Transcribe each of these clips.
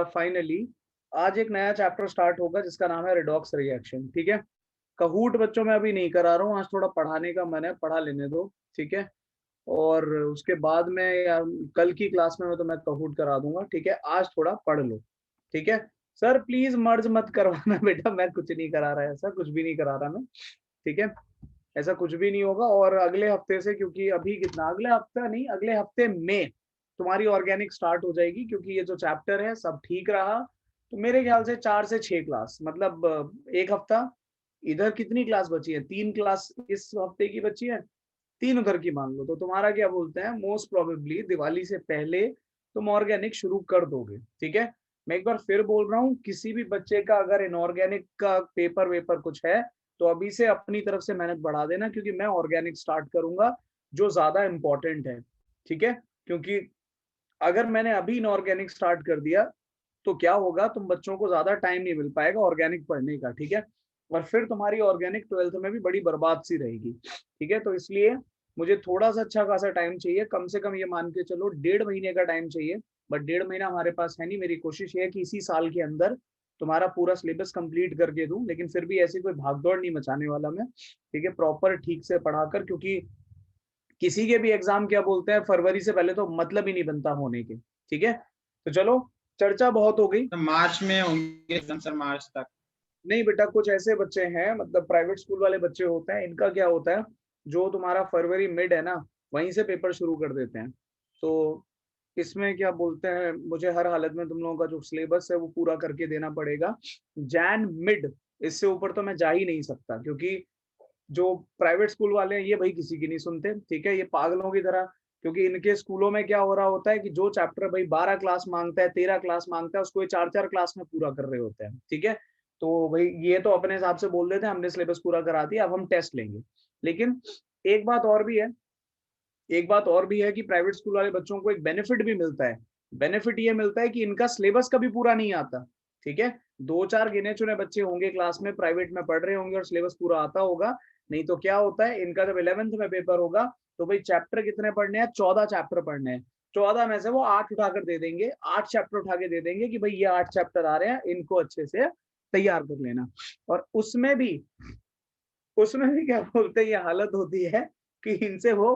Finally आज एक नया चैप्टर स्टार्ट होगा जिसका नाम है रिडॉक्स रिएक्शन। ठीक है, कहूट बच्चों में अभी नहीं करा रहा हूँ, आज थोड़ा पढ़ाने का मन है, पढ़ा लेने दो। ठीक है, और उसके बाद में या कल की क्लास में तो मैं कहूट करा दूंगा। ठीक है, आज थोड़ा पढ़ लो। ठीक है सर, प्लीज मर्ज मत करवाना बेटा, मैं कुछ नहीं करा रहा, ऐसा कुछ भी नहीं करा रहा मैं। ठीक है, ऐसा कुछ भी नहीं होगा। और अगले हफ्ते से, क्योंकि अभी कितना, अगले हफ्ता नहीं, अगले हफ्ते में तुम्हारी ऑर्गेनिक स्टार्ट हो जाएगी, क्योंकि ये जो चैप्टर है सब ठीक रहा तो मेरे ख्याल से 4 से 6 क्लास, मतलब एक हफ्ता। इधर कितनी क्लास बची है? 3 क्लास इस हफ्ते की बची है, 3 उधर की मान लो। तो तुम्हारा क्या बोलते हैं, मोस्ट प्रोबेबली दिवाली से पहले तुम ऑर्गेनिक शुरू कर दोगे। ठीक है, मैं एक बार फिर बोल रहा हूँ, किसी भी बच्चे का अगर इनऑर्गेनिक का पेपर वेपर कुछ है तो अभी से अपनी तरफ से मेहनत बढ़ा देना, क्योंकि मैं ऑर्गेनिक स्टार्ट करूंगा जो ज्यादा इंपॉर्टेंट है। ठीक है, क्योंकि अगर मैंने अभी इनऑर्गेनिक स्टार्ट कर दिया तो क्या होगा, तुम बच्चों को ज्यादा टाइम नहीं मिल पाएगा ऑर्गेनिक पढ़ने का। ठीक है, और फिर तुम्हारी ऑर्गेनिक 12th में भी बड़ी बर्बाद सी रहेगी। ठीक है, तो इसलिए मुझे थोड़ा सा अच्छा खासा टाइम चाहिए, कम से कम ये मान के चलो 1.5 महीने का टाइम चाहिए। बट 1.5 महीना हमारे पास है नहीं। मेरी कोशिश ये है कि इसी साल के अंदर तुम्हारा पूरा सिलेबस कंप्लीट करके दूं, लेकिन फिर भी ऐसी कोई भागदौड़ नहीं मचाने वाला मैं। ठीक है, प्रॉपर ठीक से पढ़ाकर, क्योंकि किसी के भी एग्जाम क्या बोलते हैं, फरवरी से पहले तो मतलब ही नहीं बनता होने के। ठीक है, तो चलो, चर्चा बहुत हो गई। तो मार्च में होंगे सर, मार्च तक? नहीं बेटा, कुछ ऐसे बच्चे हैं, मतलब प्राइवेट स्कूल वाले बच्चे होते हैं, इनका क्या होता है, जो तुम्हारा फरवरी मिड है ना, वहीं से पेपर शुरू कर देते हैं। तो इसमें क्या बोलते हैं, मुझे हर हालत में तुम लोगों का जो सिलेबस है वो पूरा करके देना पड़ेगा जैन मिड। इससे ऊपर तो मैं जा ही नहीं सकता, क्योंकि जो प्राइवेट स्कूल वाले हैं ये भाई किसी की नहीं सुनते। ठीक है, ये पागलों की तरह, क्योंकि इनके स्कूलों में क्या हो रहा होता है कि जो चैप्टर भाई 12 क्लास मांगता है, 13 क्लास मांगता है, उसको ये 4-4 क्लास में पूरा कर रहे होते हैं। ठीक है, तो भाई ये तो अपने हिसाब से बोल देते हैं हमने सिलेबस पूरा करा दिया, अब हम टेस्ट लेंगे। लेकिन एक बात और भी है, एक बात और भी है कि प्राइवेट स्कूल वाले बच्चों को एक बेनिफिट भी मिलता है। बेनिफिट ये मिलता है कि इनका सिलेबस कभी पूरा नहीं आता। ठीक है, 2-4 गिने चुने बच्चे होंगे क्लास में, प्राइवेट में पढ़ रहे होंगे और सिलेबस पूरा आता होगा। नहीं तो क्या होता है, इनका जब 11th में पेपर होगा तो भाई चैप्टर कितने पढ़ने हैं, 14 चैप्टर पढ़ने हैं। 14 में से वो 8 उठाकर दे देंगे, 8 चैप्टर उठा के दे देंगे कि भाई ये 8 चैप्टर आ रहे हैं, इनको अच्छे से तैयार कर लेना। और उसमें भी क्या बोलते हैं, ये हालत होती है कि इनसे वो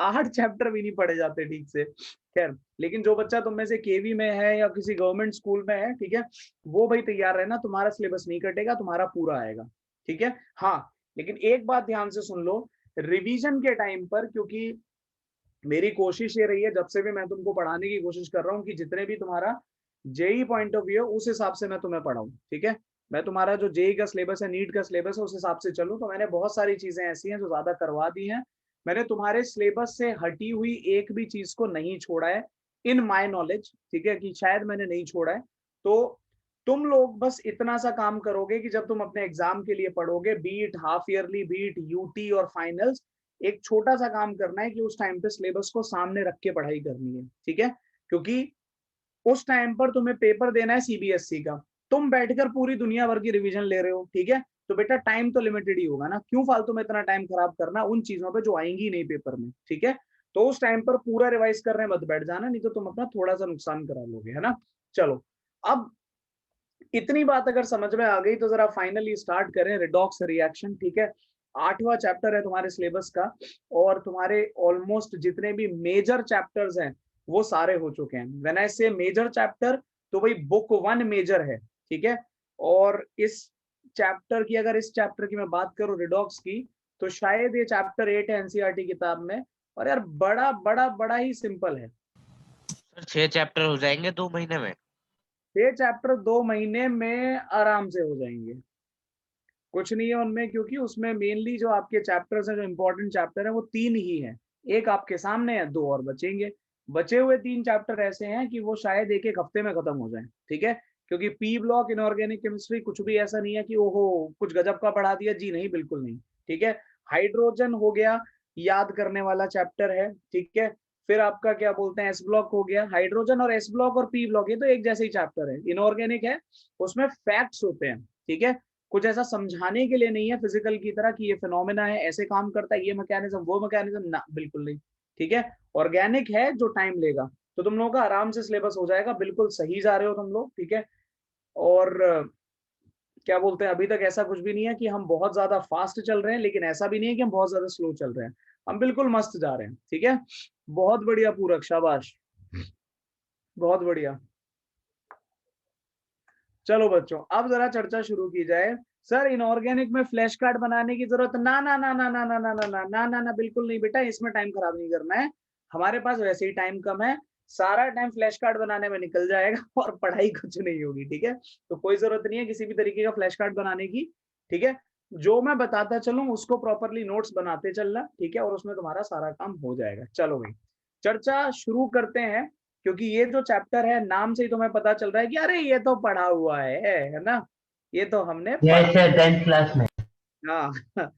8 चैप्टर भी नहीं पढ़े जाते ठीक से। खैर, लेकिन जो बच्चा तुम में से केवी में है या किसी गवर्नमेंट स्कूल में है, ठीक है, वो भाई तैयार रहना, तुम्हारा सिलेबस नहीं कटेगा, तुम्हारा पूरा आएगा। ठीक है, हाँ, लेकिन एक बात ध्यान से सुन लो, रिवीजन के टाइम पर, क्योंकि मेरी कोशिश ये रही है जब से भी मैं तुमको पढ़ाने की कोशिश कर रहा हूँ कि जितने भी तुम्हारा जेई पॉइंट ऑफ व्यू है उस हिसाब से मैं तुम्हें पढ़ाऊँ। ठीक है, मैं तुम्हारा जो जेई का सिलेबस है, नीट का सिलेबस है, उस हिसाब से चलूँ। तो मैंने बहुत सारी चीजें ऐसी हैं जो ज्यादा करवा दी हैं। मैंने तुम्हारे सिलेबस से हटी हुई एक भी चीज को नहीं छोड़ा है, इन माई नॉलेज। ठीक है, कि शायद मैंने नहीं छोड़ा है। तो तुम लोग बस इतना सा काम करोगे कि जब तुम अपने एग्जाम के लिए पढ़ोगे, beat half yearly, beat UT और फाइनल्स, एक छोटा सा काम करना है कि उस टाइम पे सिलेबस को सामने रख के पढ़ाई करनी है। ठीक है, क्योंकि उस टाइम पर तुम्हें पेपर देना है सीबीएसई का, तुम बैठकर पूरी दुनिया भर की रिवीजन ले रहे हो। ठीक है, तो बेटा टाइम तो लिमिटेड ही होगा ना, क्यों फालतू में इतना टाइम खराब करना उन चीजों पे जो आएंगी नहीं पेपर में। ठीक है, तो उस टाइम पर पूरा रिवाइज करने मत बैठ जाना, नहीं तो तुम अपना थोड़ा सा नुकसान करा लोगे, है ना। चलो, अब इतनी बात अगर समझ में आ गई तो जरा फाइनली स्टार्ट करें रिडॉक्स रिएक्शन। ठीक है, 8वां चैप्टर है तुम्हारे सिलेबस का, और तुम्हारे ऑलमोस्ट जितने भी मेजर चैप्टर्स हैं वो सारे हो चुके हैं। व्हेन आई से मेजर चैप्टर, तो भाई बुक 1 मेजर है। ठीक है, और इस चैप्टर की, अगर इस चैप्टर की मैं बात करूं रिडॉक्स की, तो शायद ये चैप्टर 8 है एनसीईआरटी किताब में। और यार बड़ा बड़ा बड़ा ही सिंपल है। सर 6 चैप्टर हो जाएंगे 2 महीने में? ये चैप्टर 2 महीने में आराम से हो जाएंगे, कुछ नहीं है उनमें, क्योंकि उसमें मेनली जो आपके चैप्टर्स हैं, जो इंपॉर्टेंट चैप्टर है वो 3 ही हैं। एक आपके सामने है, 2 और बचेंगे। बचे हुए 3 चैप्टर ऐसे हैं कि वो शायद एक एक हफ्ते में खत्म हो जाए। ठीक है, क्योंकि पी ब्लॉक इनऑर्गेनिक केमिस्ट्री कुछ भी ऐसा नहीं है कि ओहो कुछ गजब का पढ़ा दिया जी, नहीं, बिल्कुल नहीं। ठीक है, हाइड्रोजन हो गया, याद करने वाला चैप्टर है। ठीक है, फिर आपका क्या बोलते हैं, एस ब्लॉक हो गया। हाइड्रोजन और एस ब्लॉक और पी ब्लॉक ये तो एक जैसे ही चैप्टर है, इनऑर्गेनिक है, उसमें फैक्ट्स होते हैं। ठीक है, कुछ ऐसा समझाने के लिए नहीं है फिजिकल की तरह कि ये फिनोमेना है, ऐसे काम करता है, ये मैकेनिज्म वो मैकेनिज्म, ना बिल्कुल नहीं। ठीक है, ऑर्गेनिक है जो टाइम लेगा। तो तुम लोगों का आराम से सिलेबस हो जाएगा, बिल्कुल सही जा रहे हो तुम लोग, ठीक है। और क्या बोलते हैं, अभी तक ऐसा कुछ भी नहीं है कि हम बहुत ज्यादा फास्ट चल रहे हैं, लेकिन ऐसा भी नहीं है कि हम बहुत ज्यादा स्लो चल रहे हैं, हम बिल्कुल मस्त जा रहे हैं, ठीक है। बहुत बढ़िया पूरक, शाबाश, बहुत बढ़िया। चलो बच्चों, अब जरा चर्चा शुरू की जाए। सर इनऑर्गेनिक में फ्लैश कार्ड बनाने की जरूरत, ना ना ना ना ना ना ना ना ना ना ना ना बिल्कुल नहीं बेटा, इसमें टाइम खराब नहीं करना है, हमारे पास वैसे ही टाइम कम है, सारा टाइम फ्लैश कार्ड बनाने में निकल जाएगा और पढ़ाई कुछ नहीं होगी, ठीक है। तो कोई जरूरत नहीं है किसी भी तरीके का फ्लैश कार्ड बनाने की, ठीक है। जो मैं बताता चलूं उसको प्रॉपरली नोट्स बनाते चलना, ठीक है, और उसमें तुम्हारा सारा काम हो जाएगा। चलो भाई चर्चा शुरू करते हैं, क्योंकि ये जो चैप्टर है नाम से ही तुम्हें पता चल रहा है कि अरे ये तो पढ़ा हुआ है ना, ये तो हमने पढ़ा। 10th क्लास में। हाँ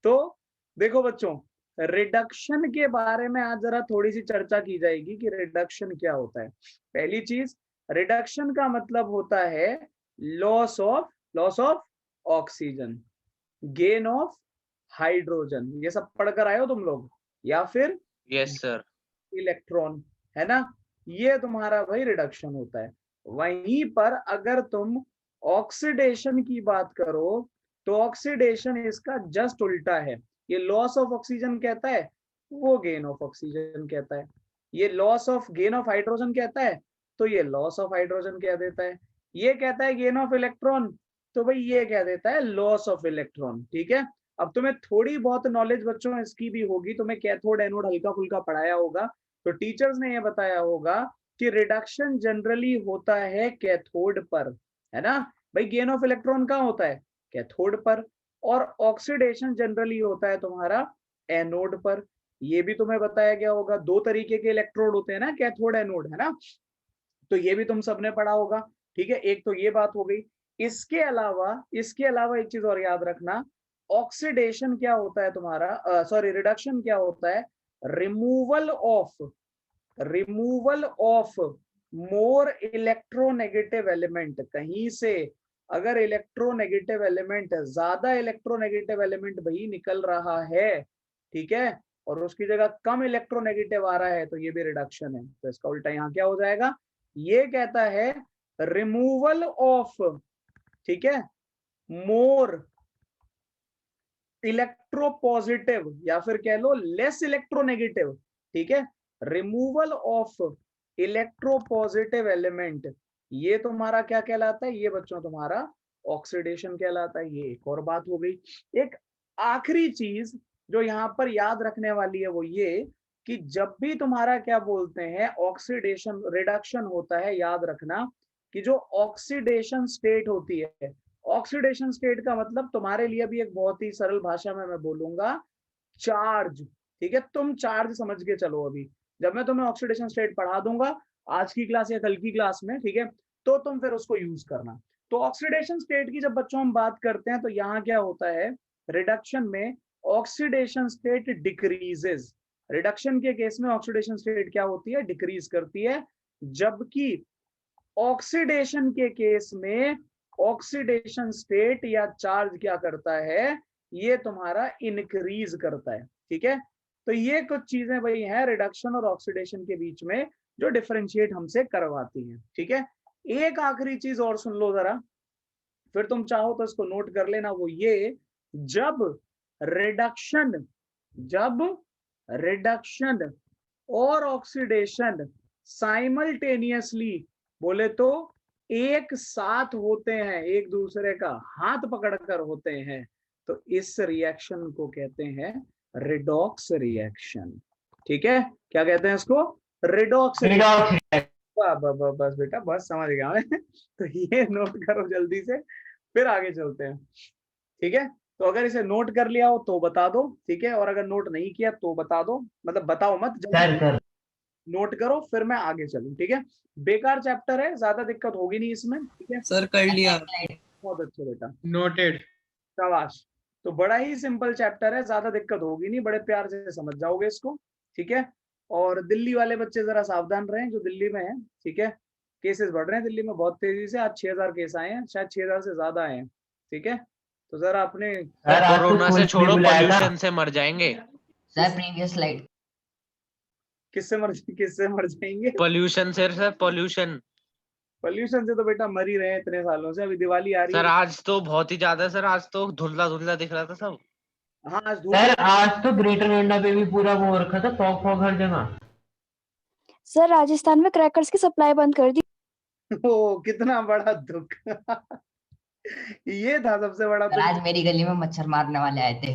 तो देखो बच्चों, रिडक्शन के बारे में आज जरा थोड़ी सी चर्चा की जाएगी कि रिडक्शन क्या होता है। पहली चीज, रिडक्शन का मतलब होता है loss of oxygen, gain of hydrogen, ये सब पढ़कर आए हो तुम लोग, या फिर यस सर। इलेक्ट्रॉन, है ना, ये तुम्हारा भाई रिडक्शन होता है। वहीं पर अगर तुम ऑक्सीडेशन की बात करो तो ऑक्सीडेशन इसका जस्ट उल्टा है, ये लॉस ऑफ ऑक्सीजन कहता है, वो गेन ऑफ ऑक्सीजन कहता है। ये loss of gain of hydrogen कहता है, तो ये लॉस ऑफ हाइड्रोजन कह देता है। ये कहता है गेन ऑफ इलेक्ट्रॉन, तो भाई ये कह देता है लॉस ऑफ इलेक्ट्रॉन, ठीक है। अब तुम्हें थोड़ी बहुत नॉलेज बच्चों इसकी भी होगी, तुम्हें कैथोड एनोड हल्का फुल्का पढ़ाया होगा, तो टीचर्स ने ये बताया होगा कि रिडक्शन जनरली होता है कैथोड पर, है ना भाई। गेन ऑफ इलेक्ट्रॉन कहाँ होता है, कैथोड पर, और ऑक्सीडेशन जनरली होता है तुम्हारा एनोड पर। ये भी तुम्हें बताया गया होगा, दो तरीके के इलेक्ट्रोड होते हैं ना, कैथोड एनोड, है ना, तो ये भी तुम सबने पढ़ा होगा, ठीक है। एक तो ये बात हो गई। इसके अलावा एक चीज और याद रखना, ऑक्सीडेशन क्या होता है तुम्हारा, सॉरी रिडक्शन क्या होता है, removal of more electronegative element. कहीं से अगर इलेक्ट्रोनेगेटिव एलिमेंट, ज्यादा इलेक्ट्रोनेगेटिव एलिमेंट भाई निकल रहा है, ठीक है, और उसकी जगह कम इलेक्ट्रोनेगेटिव आ रहा है, तो ये भी रिडक्शन है। तो इसका उल्टा यहाँ क्या हो जाएगा, ये कहता है रिमूवल ऑफ, ठीक है, मोर इलेक्ट्रोपॉजिटिव, या फिर कह लो लेस इलेक्ट्रोनेगेटिव, ठीक है, रिमूवल ऑफ इलेक्ट्रोपॉजिटिव एलिमेंट, ये तुम्हारा क्या कहलाता है, ये बच्चों तुम्हारा ऑक्सीडेशन कहलाता है। ये एक और बात हो गई। एक आखिरी चीज जो यहाँ पर याद रखने वाली है वो ये कि जब भी तुम्हारा क्या बोलते हैं ऑक्सीडेशन रिडक्शन होता है, याद रखना कि जो ऑक्सीडेशन स्टेट होती है, ऑक्सीडेशन स्टेट का मतलब तुम्हारे लिए भी एक बहुत ही सरल भाषा में मैं बोलूंगा, चार्ज, ठीक है। तुम चार्ज समझ के चलो, अभी जब मैं तुम्हें ऑक्सीडेशन स्टेट पढ़ा दूंगा आज की क्लास या कल की क्लास में, ठीक है, तो तुम फिर उसको यूज करना। तो ऑक्सीडेशन स्टेट की जब बच्चों हम बात करते हैं तो यहाँ क्या होता है, रिडक्शन में ऑक्सीडेशन स्टेट डिक्रीजेस, रिडक्शन के केस में ऑक्सीडेशन स्टेट क्या होती है, डिक्रीज करती है, जबकि ऑक्सीडेशन के केस में ऑक्सीडेशन स्टेट या चार्ज क्या करता है, ये तुम्हारा इंक्रीज करता है, ठीक है। तो ये कुछ चीजें भाई हैं रिडक्शन और ऑक्सीडेशन के बीच में जो डिफरेंशिएट हमसे करवाती हैं, ठीक है। एक आखिरी चीज और सुन लो जरा, फिर तुम चाहो तो इसको नोट कर लेना, वो ये, जब रिडक्शन और ऑक्सीडेशन साइमल्टेनियसली बोले तो एक साथ होते हैं, एक दूसरे का हाथ पकड़कर होते हैं, तो इस रिएक्शन को कहते हैं रिडॉक्स रिएक्शन, ठीक है। क्या कहते हैं इसको, रिडॉक्स रिएक्शन। बस बेटा बस समझ गया मैं तो ये नोट करो जल्दी से, फिर आगे चलते हैं, ठीक है। तो अगर इसे नोट कर लिया हो तो बता दो, ठीक है, और अगर नोट नहीं किया तो बता दो, मतलब बताओ मत, जल्दी नोट करो फिर मैं आगे चलूं, ठीक है। बेकार चैप्टर है, ज्यादा दिक्कत होगी नहीं इसमें, ठीक है सर कर लिया, बहुत अच्छा बेटा, नोटेड। शाबाश। तो बड़ा ही सिंपल चैप्टर है, ज्यादा दिक्कत होगी नहीं, बड़े प्यार से समझ जाओगे इसको, ठीक है। और दिल्ली वाले बच्चे जरा सावधान रहें जो दिल्ली में है, ठीक है, केसेस बढ़ रहे हैं दिल्ली में बहुत तेजी से, आज 6000 केस आए हैं, शायद 6000 से ज्यादा आए हैं, ठीक है। तो जरा अपने कोरोना से छोड़ो, पॉल्यूशन से मर जाएंगे। Sir previous slide. किससे मर जाएंगे? पोल्यूशन से सर, पोल्यूशन। पोल्यूशन से तो बेटा मर ही रहे हैं इतने सालों से। अभी दिवाली आ रही सर है। आज तो बहुत ही ज्यादा सर, आज तो धुंधला धुंधला दिख रहा था सब। हाँ आज धूप सर आज तो ग्रेटर नोएडा पे भी पूरा वो हो रखा था, फॉग फॉग हर जगह। सर राजस्थान में क्रैकर्स की सप्लाई बंद कर दी। ओ कितना बड़ा दुख। ये था सबसे बड़ा सर, दुख। आज मेरी गली में मच्छर मारने वाले आए थे।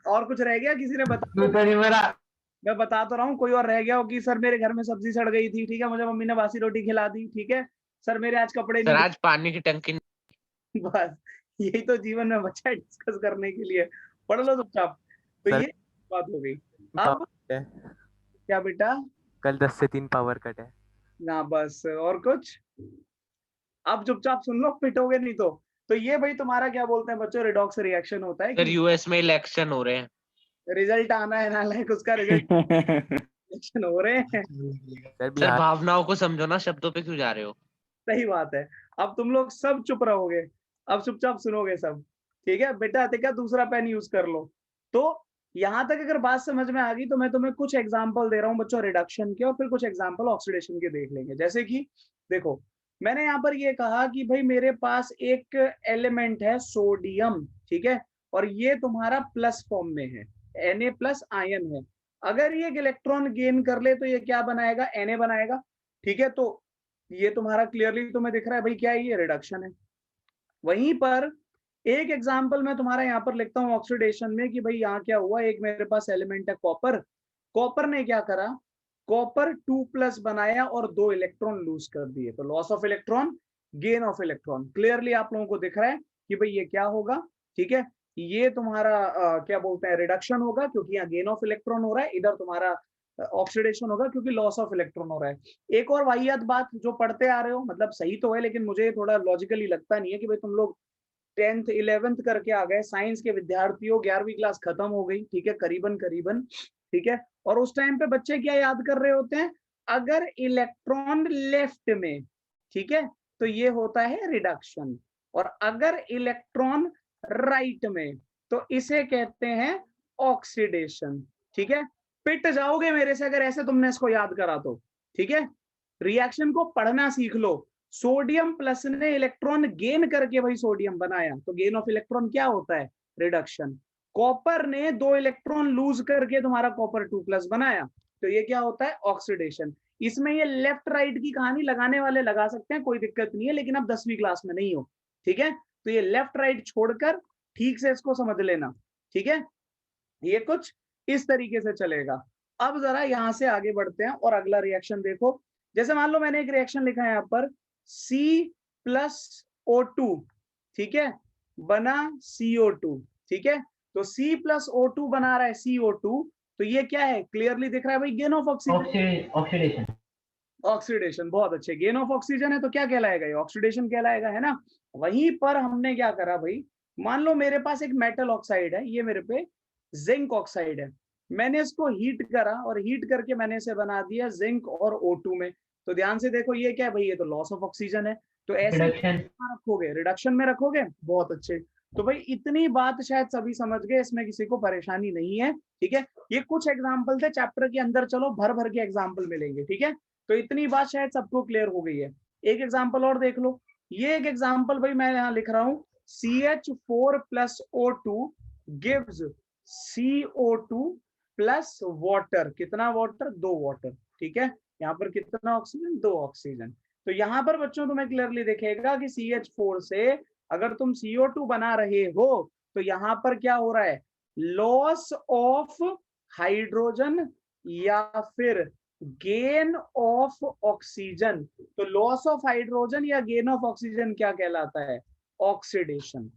और कुछ रह गया किसी ने बता? तू तो नहीं मरा। मैं बता तो रहा हूँ, कोई और रह गया हो कि सर मेरे घर में सब्जी सड़ गई थी, ठीक है, मुझे मम्मी ने बासी रोटी खिला दी, ठीक है, सर मेरे आज कपड़े सर नहीं। आज पानी की टंकी। बस यही तो जीवन में बचा है डिस्कस करने के लिए। पढ़ लो चुपचाप। तो सर, ये बात हो गई। अब क्या बेटा? कल 10 से 3 पावर कट है। ना बस और कुछ? अब चुपचाप सुन लो, पिटोगे नहीं तो ये भाई तुम्हारा क्या बोलते हैं बच्चों, रिडॉक्स रिएक्शन होता है सर कि यूएस में इलेक्शन हो रहे हैं। रिजल्ट आना है ना, लाइक उसका रिजल्ट इलेक्शन हो रहे हैं। सर सर बिहार भावनाओं को समझो ना, शब्दों पे क्यों जा रहे हो? सही बात है। अब तुम लोग सब चुप रहोगे, अब चुपचाप सुनोगे सब, ठीक है बेटा? ठीक है, दूसरा पेन यूज कर लो। तो यहाँ तक अगर बात समझ में आ गई तो मैं तुम्हें कुछ एग्जांपल दे रहा हूँ बच्चों रिडक्शन के, और फिर कुछ एग्जांपल ऑक्सीडेशन के देख लेंगे। जैसे कि देखो, मैंने यहाँ पर ये कहा कि भाई मेरे पास एक एलिमेंट है सोडियम, ठीक है, और ये तुम्हारा प्लस फॉर्म में है, Na+ आयन है। अगर ये एक इलेक्ट्रॉन गेन कर ले तो ये क्या बनाएगा? Na बनाएगा, ठीक है। तो ये तुम्हारा क्लियरली तुम्हें दिख रहा है भाई क्या है, ये रिडक्शन है। वहीं पर एक एग्जांपल मैं तुम्हारा यहाँ पर लिखता हूँ ऑक्सीडेशन में कि भाई यहाँ क्या हुआ, एक मेरे पास एलिमेंट है कॉपर, कॉपर ने क्या करा, कॉपर 2+ बनाया और 2 इलेक्ट्रॉन लूज कर दिए। तो loss of electron, gain of electron, clearly आप लोगों को दिख रहा है कि भाई ये क्या होगा, ठीक है, ये तुम्हारा क्या बोलते हैं, रिडक्शन होगा, क्योंकि यहाँ गेन ऑफ इलेक्ट्रॉन हो रहा है, इधर तुम्हारा ऑक्सीडेशन होगा क्योंकि लॉस ऑफ इलेक्ट्रॉन हो रहा है। एक और वाहियात बात जो पढ़ते आ रहे हो, मतलब सही तो है लेकिन मुझे थोड़ा लॉजिकली लगता नहीं है कि भाई तुम लोग 10th 11th करके आ गए, साइंस के विद्यार्थी हो, 11वीं क्लास खत्म हो गई, ठीक है, करीबन करीबन, ठीक है, और उस टाइम पे बच्चे क्या याद कर रहे होते हैं, अगर इलेक्ट्रॉन लेफ्ट में, ठीक है, तो ये होता है रिडक्शन, और अगर इलेक्ट्रॉन राइट में तो इसे कहते हैं ऑक्सीडेशन, ठीक है। पिट जाओगे मेरे से अगर ऐसे तुमने इसको याद करा तो, ठीक है। रिएक्शन को पढ़ना सीख लो। सोडियम प्लस ने इलेक्ट्रॉन गेन करके भाई सोडियम बनाया, तो गेन ऑफ इलेक्ट्रॉन क्या होता है, रिडक्शन। कॉपर ने 2 इलेक्ट्रॉन लूज करके तुम्हारा कॉपर 2+ बनाया, तो ये क्या होता है, ऑक्सीडेशन। इसमें ये लेफ्ट राइट की कहानी लगाने वाले लगा सकते हैं, कोई दिक्कत नहीं है, लेकिन अब 10वीं क्लास में नहीं हो, ठीक है। तो ये लेफ्ट राइट छोड़कर ठीक से इसको समझ लेना, ठीक है। ये कुछ इस तरीके से चलेगा। अब जरा यहां से आगे बढ़ते हैं और अगला रिएक्शन देखो। जैसे मान लो मैंने एक रिएक्शन लिखा है यहाँ पर C+O2, ठीक है, बना CO2, ठीक है। तो C+O2 बना रहा है CO2, तो ये क्या है, क्लियरली दिख रहा है भाई, gain of oxygen, oxidation. Oxidation, बहुत अच्छे, गेन ऑफ ऑक्सीजन है तो क्या कहलाएगा, ये ऑक्सीडेशन कहलाएगा, है ना। वहीं पर हमने क्या करा भाई, मान लो मेरे पास एक मेटल ऑक्साइड है, ये मेरे पे जिंक ऑक्साइड है, मैंने इसको हीट करा और हीट करके मैंने इसे बना दिया जिंक और O2 में। तो ध्यान से देखो ये क्या है भाई, ये तो लॉस ऑफ ऑक्सीजन है, तो ऐसे रखोगे, रिडक्शन में रखोगे, बहुत अच्छे। तो भाई इतनी बात शायद सभी समझ गए, इसमें किसी को परेशानी नहीं है, ठीक है। ये कुछ एग्जाम्पल थे, चैप्टर के अंदर चलो भर भर के एग्जाम्पल मिलेंगे, ठीक है। तो इतनी बात शायद सबको क्लियर हो गई है। एक एग्जाम्पल और देख लो, ये एक एग्जाम्पल भाई मैं यहाँ लिख रहा हूँ, CH4+O2 gives CO2 plus water, कितना वाटर, 2 वाटर, ठीक है। यहाँ पर कितना ऑक्सीजन, 2 ऑक्सीजन। तो यहाँ पर बच्चों तुम्हें क्लियरली दिखेगा कि CH4 से अगर तुम CO2 बना रहे हो तो यहाँ पर क्या हो रहा है, लॉस ऑफ हाइड्रोजन या फिर गेन ऑफ ऑक्सीजन। तो लॉस ऑफ हाइड्रोजन या गेन ऑफ ऑक्सीजन क्या कहलाता है, ऑक्सीडेशन,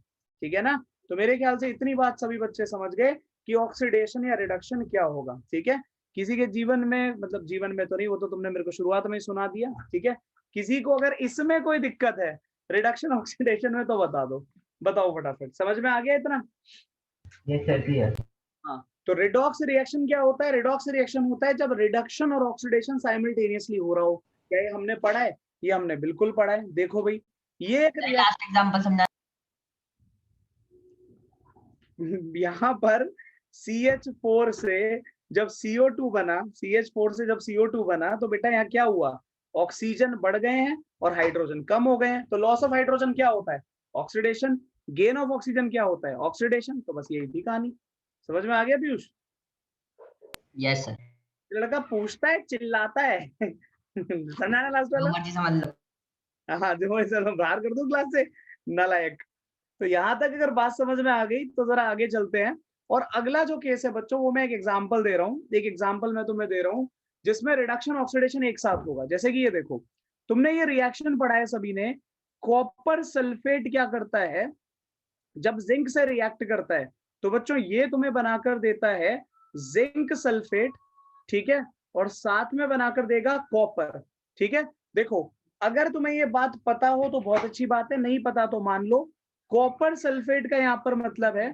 ठीक है ना। तो मेरे ख्याल से इतनी बात सभी बच्चे समझ गए कि ऑक्सीडेशन या रिडक्शन क्या होगा, ठीक है। किसी के जीवन में, मतलब जीवन में तो नहीं, वो तो तुमने मेरे को शुरुआत में ही सुना दिया, ठीक है। किसी को अगर इसमें कोई दिक्कत है रिडक्शन ऑक्सीडेशन में तो बता दो, बताओ फटाफट, समझ में आ गया इतना? Yes sir. हाँ, तो रिडॉक्स रिएक्शन क्या होता है, रिडॉक्स रिएक्शन होता है जब रिडक्शन और ऑक्सीडेशन साइमल्टेनियसली हो रहा हो। क्या ये हमने पढ़ा है, ये हमने बिल्कुल पढ़ा है। देखो भाई ये एक लास्ट एग्जांपल समझा। यहाँ पर CH4 से जब CO2 बना, CH4 से जब CO2 बना तो बेटा यहाँ क्या हुआ, ऑक्सीजन बढ़ गए हैं और हाइड्रोजन कम हो गए हैं। तो लॉस ऑफ हाइड्रोजन क्या होता है, ऑक्सीडेशन। गेन ऑफ ऑक्सीजन क्या होता है, ऑक्सीडेशन। तो बस यही थी कहानी। समझ में आ गया पीयूष? यस सर, लड़का पूछता है, चिल्लाता है समझाना लास्ट जो वाला। मर्जी समझ लो। हाँ, जो ऐसा बाहर कर दूं क्लास से, नालायक। तो यहाँ तक अगर बात समझ में आ गई तो जरा आगे चलते हैं। और अगला जो केस है बच्चों, वो मैं एक एग्जांपल दे रहा हूँ। एक एग्जांपल मैं तुम्हें दे रहा हूँ जिसमें रिडक्शन ऑक्सीडेशन एक साथ होगा। जैसे कि ये देखो, तुमने ये रिएक्शन पढ़ा है सभी ने। कॉपर सल्फेट क्या करता है, जब जिंक से रिएक्ट करता है तो बच्चों ये तुम्हें बनाकर देता है जिंक सल्फेट, ठीक है, और साथ में बनाकर देगा कॉपर, ठीक है। देखो, अगर तुम्हें ये बात पता हो तो बहुत अच्छी बात है, नहीं पता तो मान लो। कॉपर सल्फेट का यहाँ पर मतलब है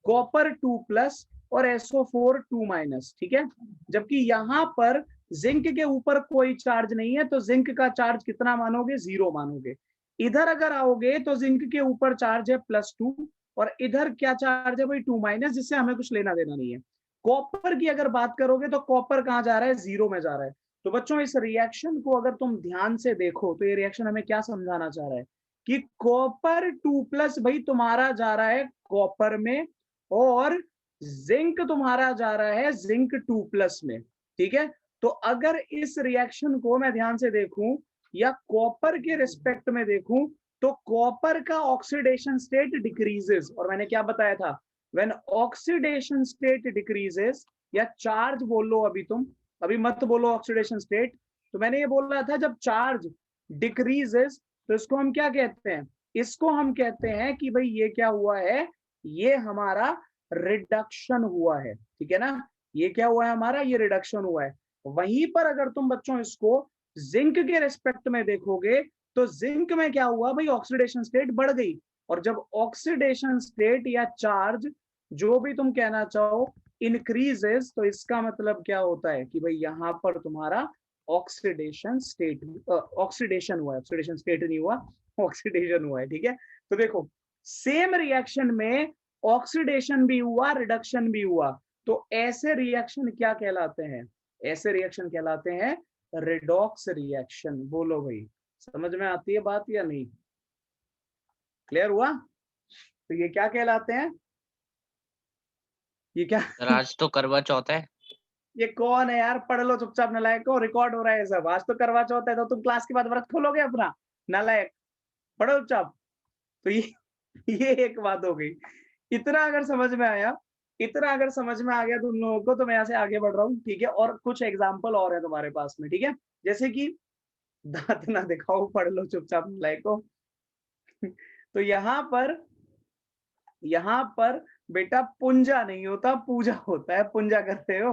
कॉपर 2+ और SO4 2-, ठीक है। जबकि यहाँ पर जिंक के ऊपर कोई चार्ज नहीं है, तो जिंक का चार्ज कितना मानोगे, 0 मानोगे। इधर अगर आओगे तो जिंक के ऊपर चार्ज है +2 और इधर क्या चार्ज है भाई, 2-, जिससे हमें कुछ लेना देना नहीं है। कॉपर की अगर बात करोगे तो कॉपर कहाँ जा रहा है, 0 में जा रहा है। तो बच्चों इस रिएक्शन को अगर तुम ध्यान से देखो तो ये रिएक्शन हमें क्या समझाना चाह रहा है कि कॉपर 2+ भाई तुम्हारा जा रहा है कॉपर में और जिंक तुम्हारा जा रहा है जिंक 2+ में, ठीक है। तो अगर इस रिएक्शन को मैं ध्यान से देखूं या कॉपर के रिस्पेक्ट में देखूं तो कॉपर का ऑक्सीडेशन स्टेट डिक्रीजेस। और मैंने क्या बताया था, व्हेन ऑक्सीडेशन स्टेट डिक्रीजेस, या चार्ज बोल लो अभी तुम, अभी मत बोलो ऑक्सीडेशन स्टेट। तो मैंने ये बोल रहा था जब चार्ज डिक्रीजेस तो इसको हम क्या कहते हैं, इसको हम कहते हैं कि भाई ये क्या हुआ है, ये हमारा रिडक्शन हुआ है, ठीक है ना। ये क्या हुआ है हमारा, ये रिडक्शन हुआ है। वहीं पर अगर तुम बच्चों इसको जिंक के रिस्पेक्ट में देखोगे तो जिंक में क्या हुआ भाई, ऑक्सीडेशन स्टेट बढ़ गई। और जब ऑक्सीडेशन स्टेट या चार्ज, जो भी तुम कहना चाहो, इंक्रीजेस, तो इसका मतलब क्या होता है कि भाई यहाँ पर तुम्हारा ऑक्सीडेशन स्टेट, ऑक्सीडेशन हुआ है, ऑक्सीडेशन स्टेट नहीं हुआ, ऑक्सीडेशन हुआ है, ठीक है। तो देखो, सेम रिएक्शन में ऑक्सीडेशन भी हुआ, रिडक्शन भी हुआ। तो ऐसे रिएक्शन क्या कहलाते हैं, ऐसे रिएक्शन कहलाते हैं रेडॉक्स रिएक्शन। बोलो भाई, समझ में आती है बात या नहीं, क्लियर हुआ? तो ये क्या कहलाते हैं, ये क्या सर आज तो करवा चौथ है। ये कौन है यार, पढ़ लो चुपचाप, नालायक को, रिकॉर्ड हो रहा है सब। आज तो करवा चौथ है तो तुम क्लास के बाद व्रत खोलोगे अपना, नालायक, पढ़ो चुपचाप। तो ये एक बात हो गई। इतना अगर समझ में आया, इतना अगर समझ में आ गया तुम लोगों को, तो मैं यहाँ से आगे बढ़ रहा हूँ, ठीक है। और कुछ एग्जाम्पल और है तुम्हारे पास में, ठीक है। जैसे कि दांत ना दिखाओ, पढ़ लो चुपचाप लाइको। तो यहाँ पर बेटा पुंजा नहीं होता, पूजा होता है, पुंजा करते हो।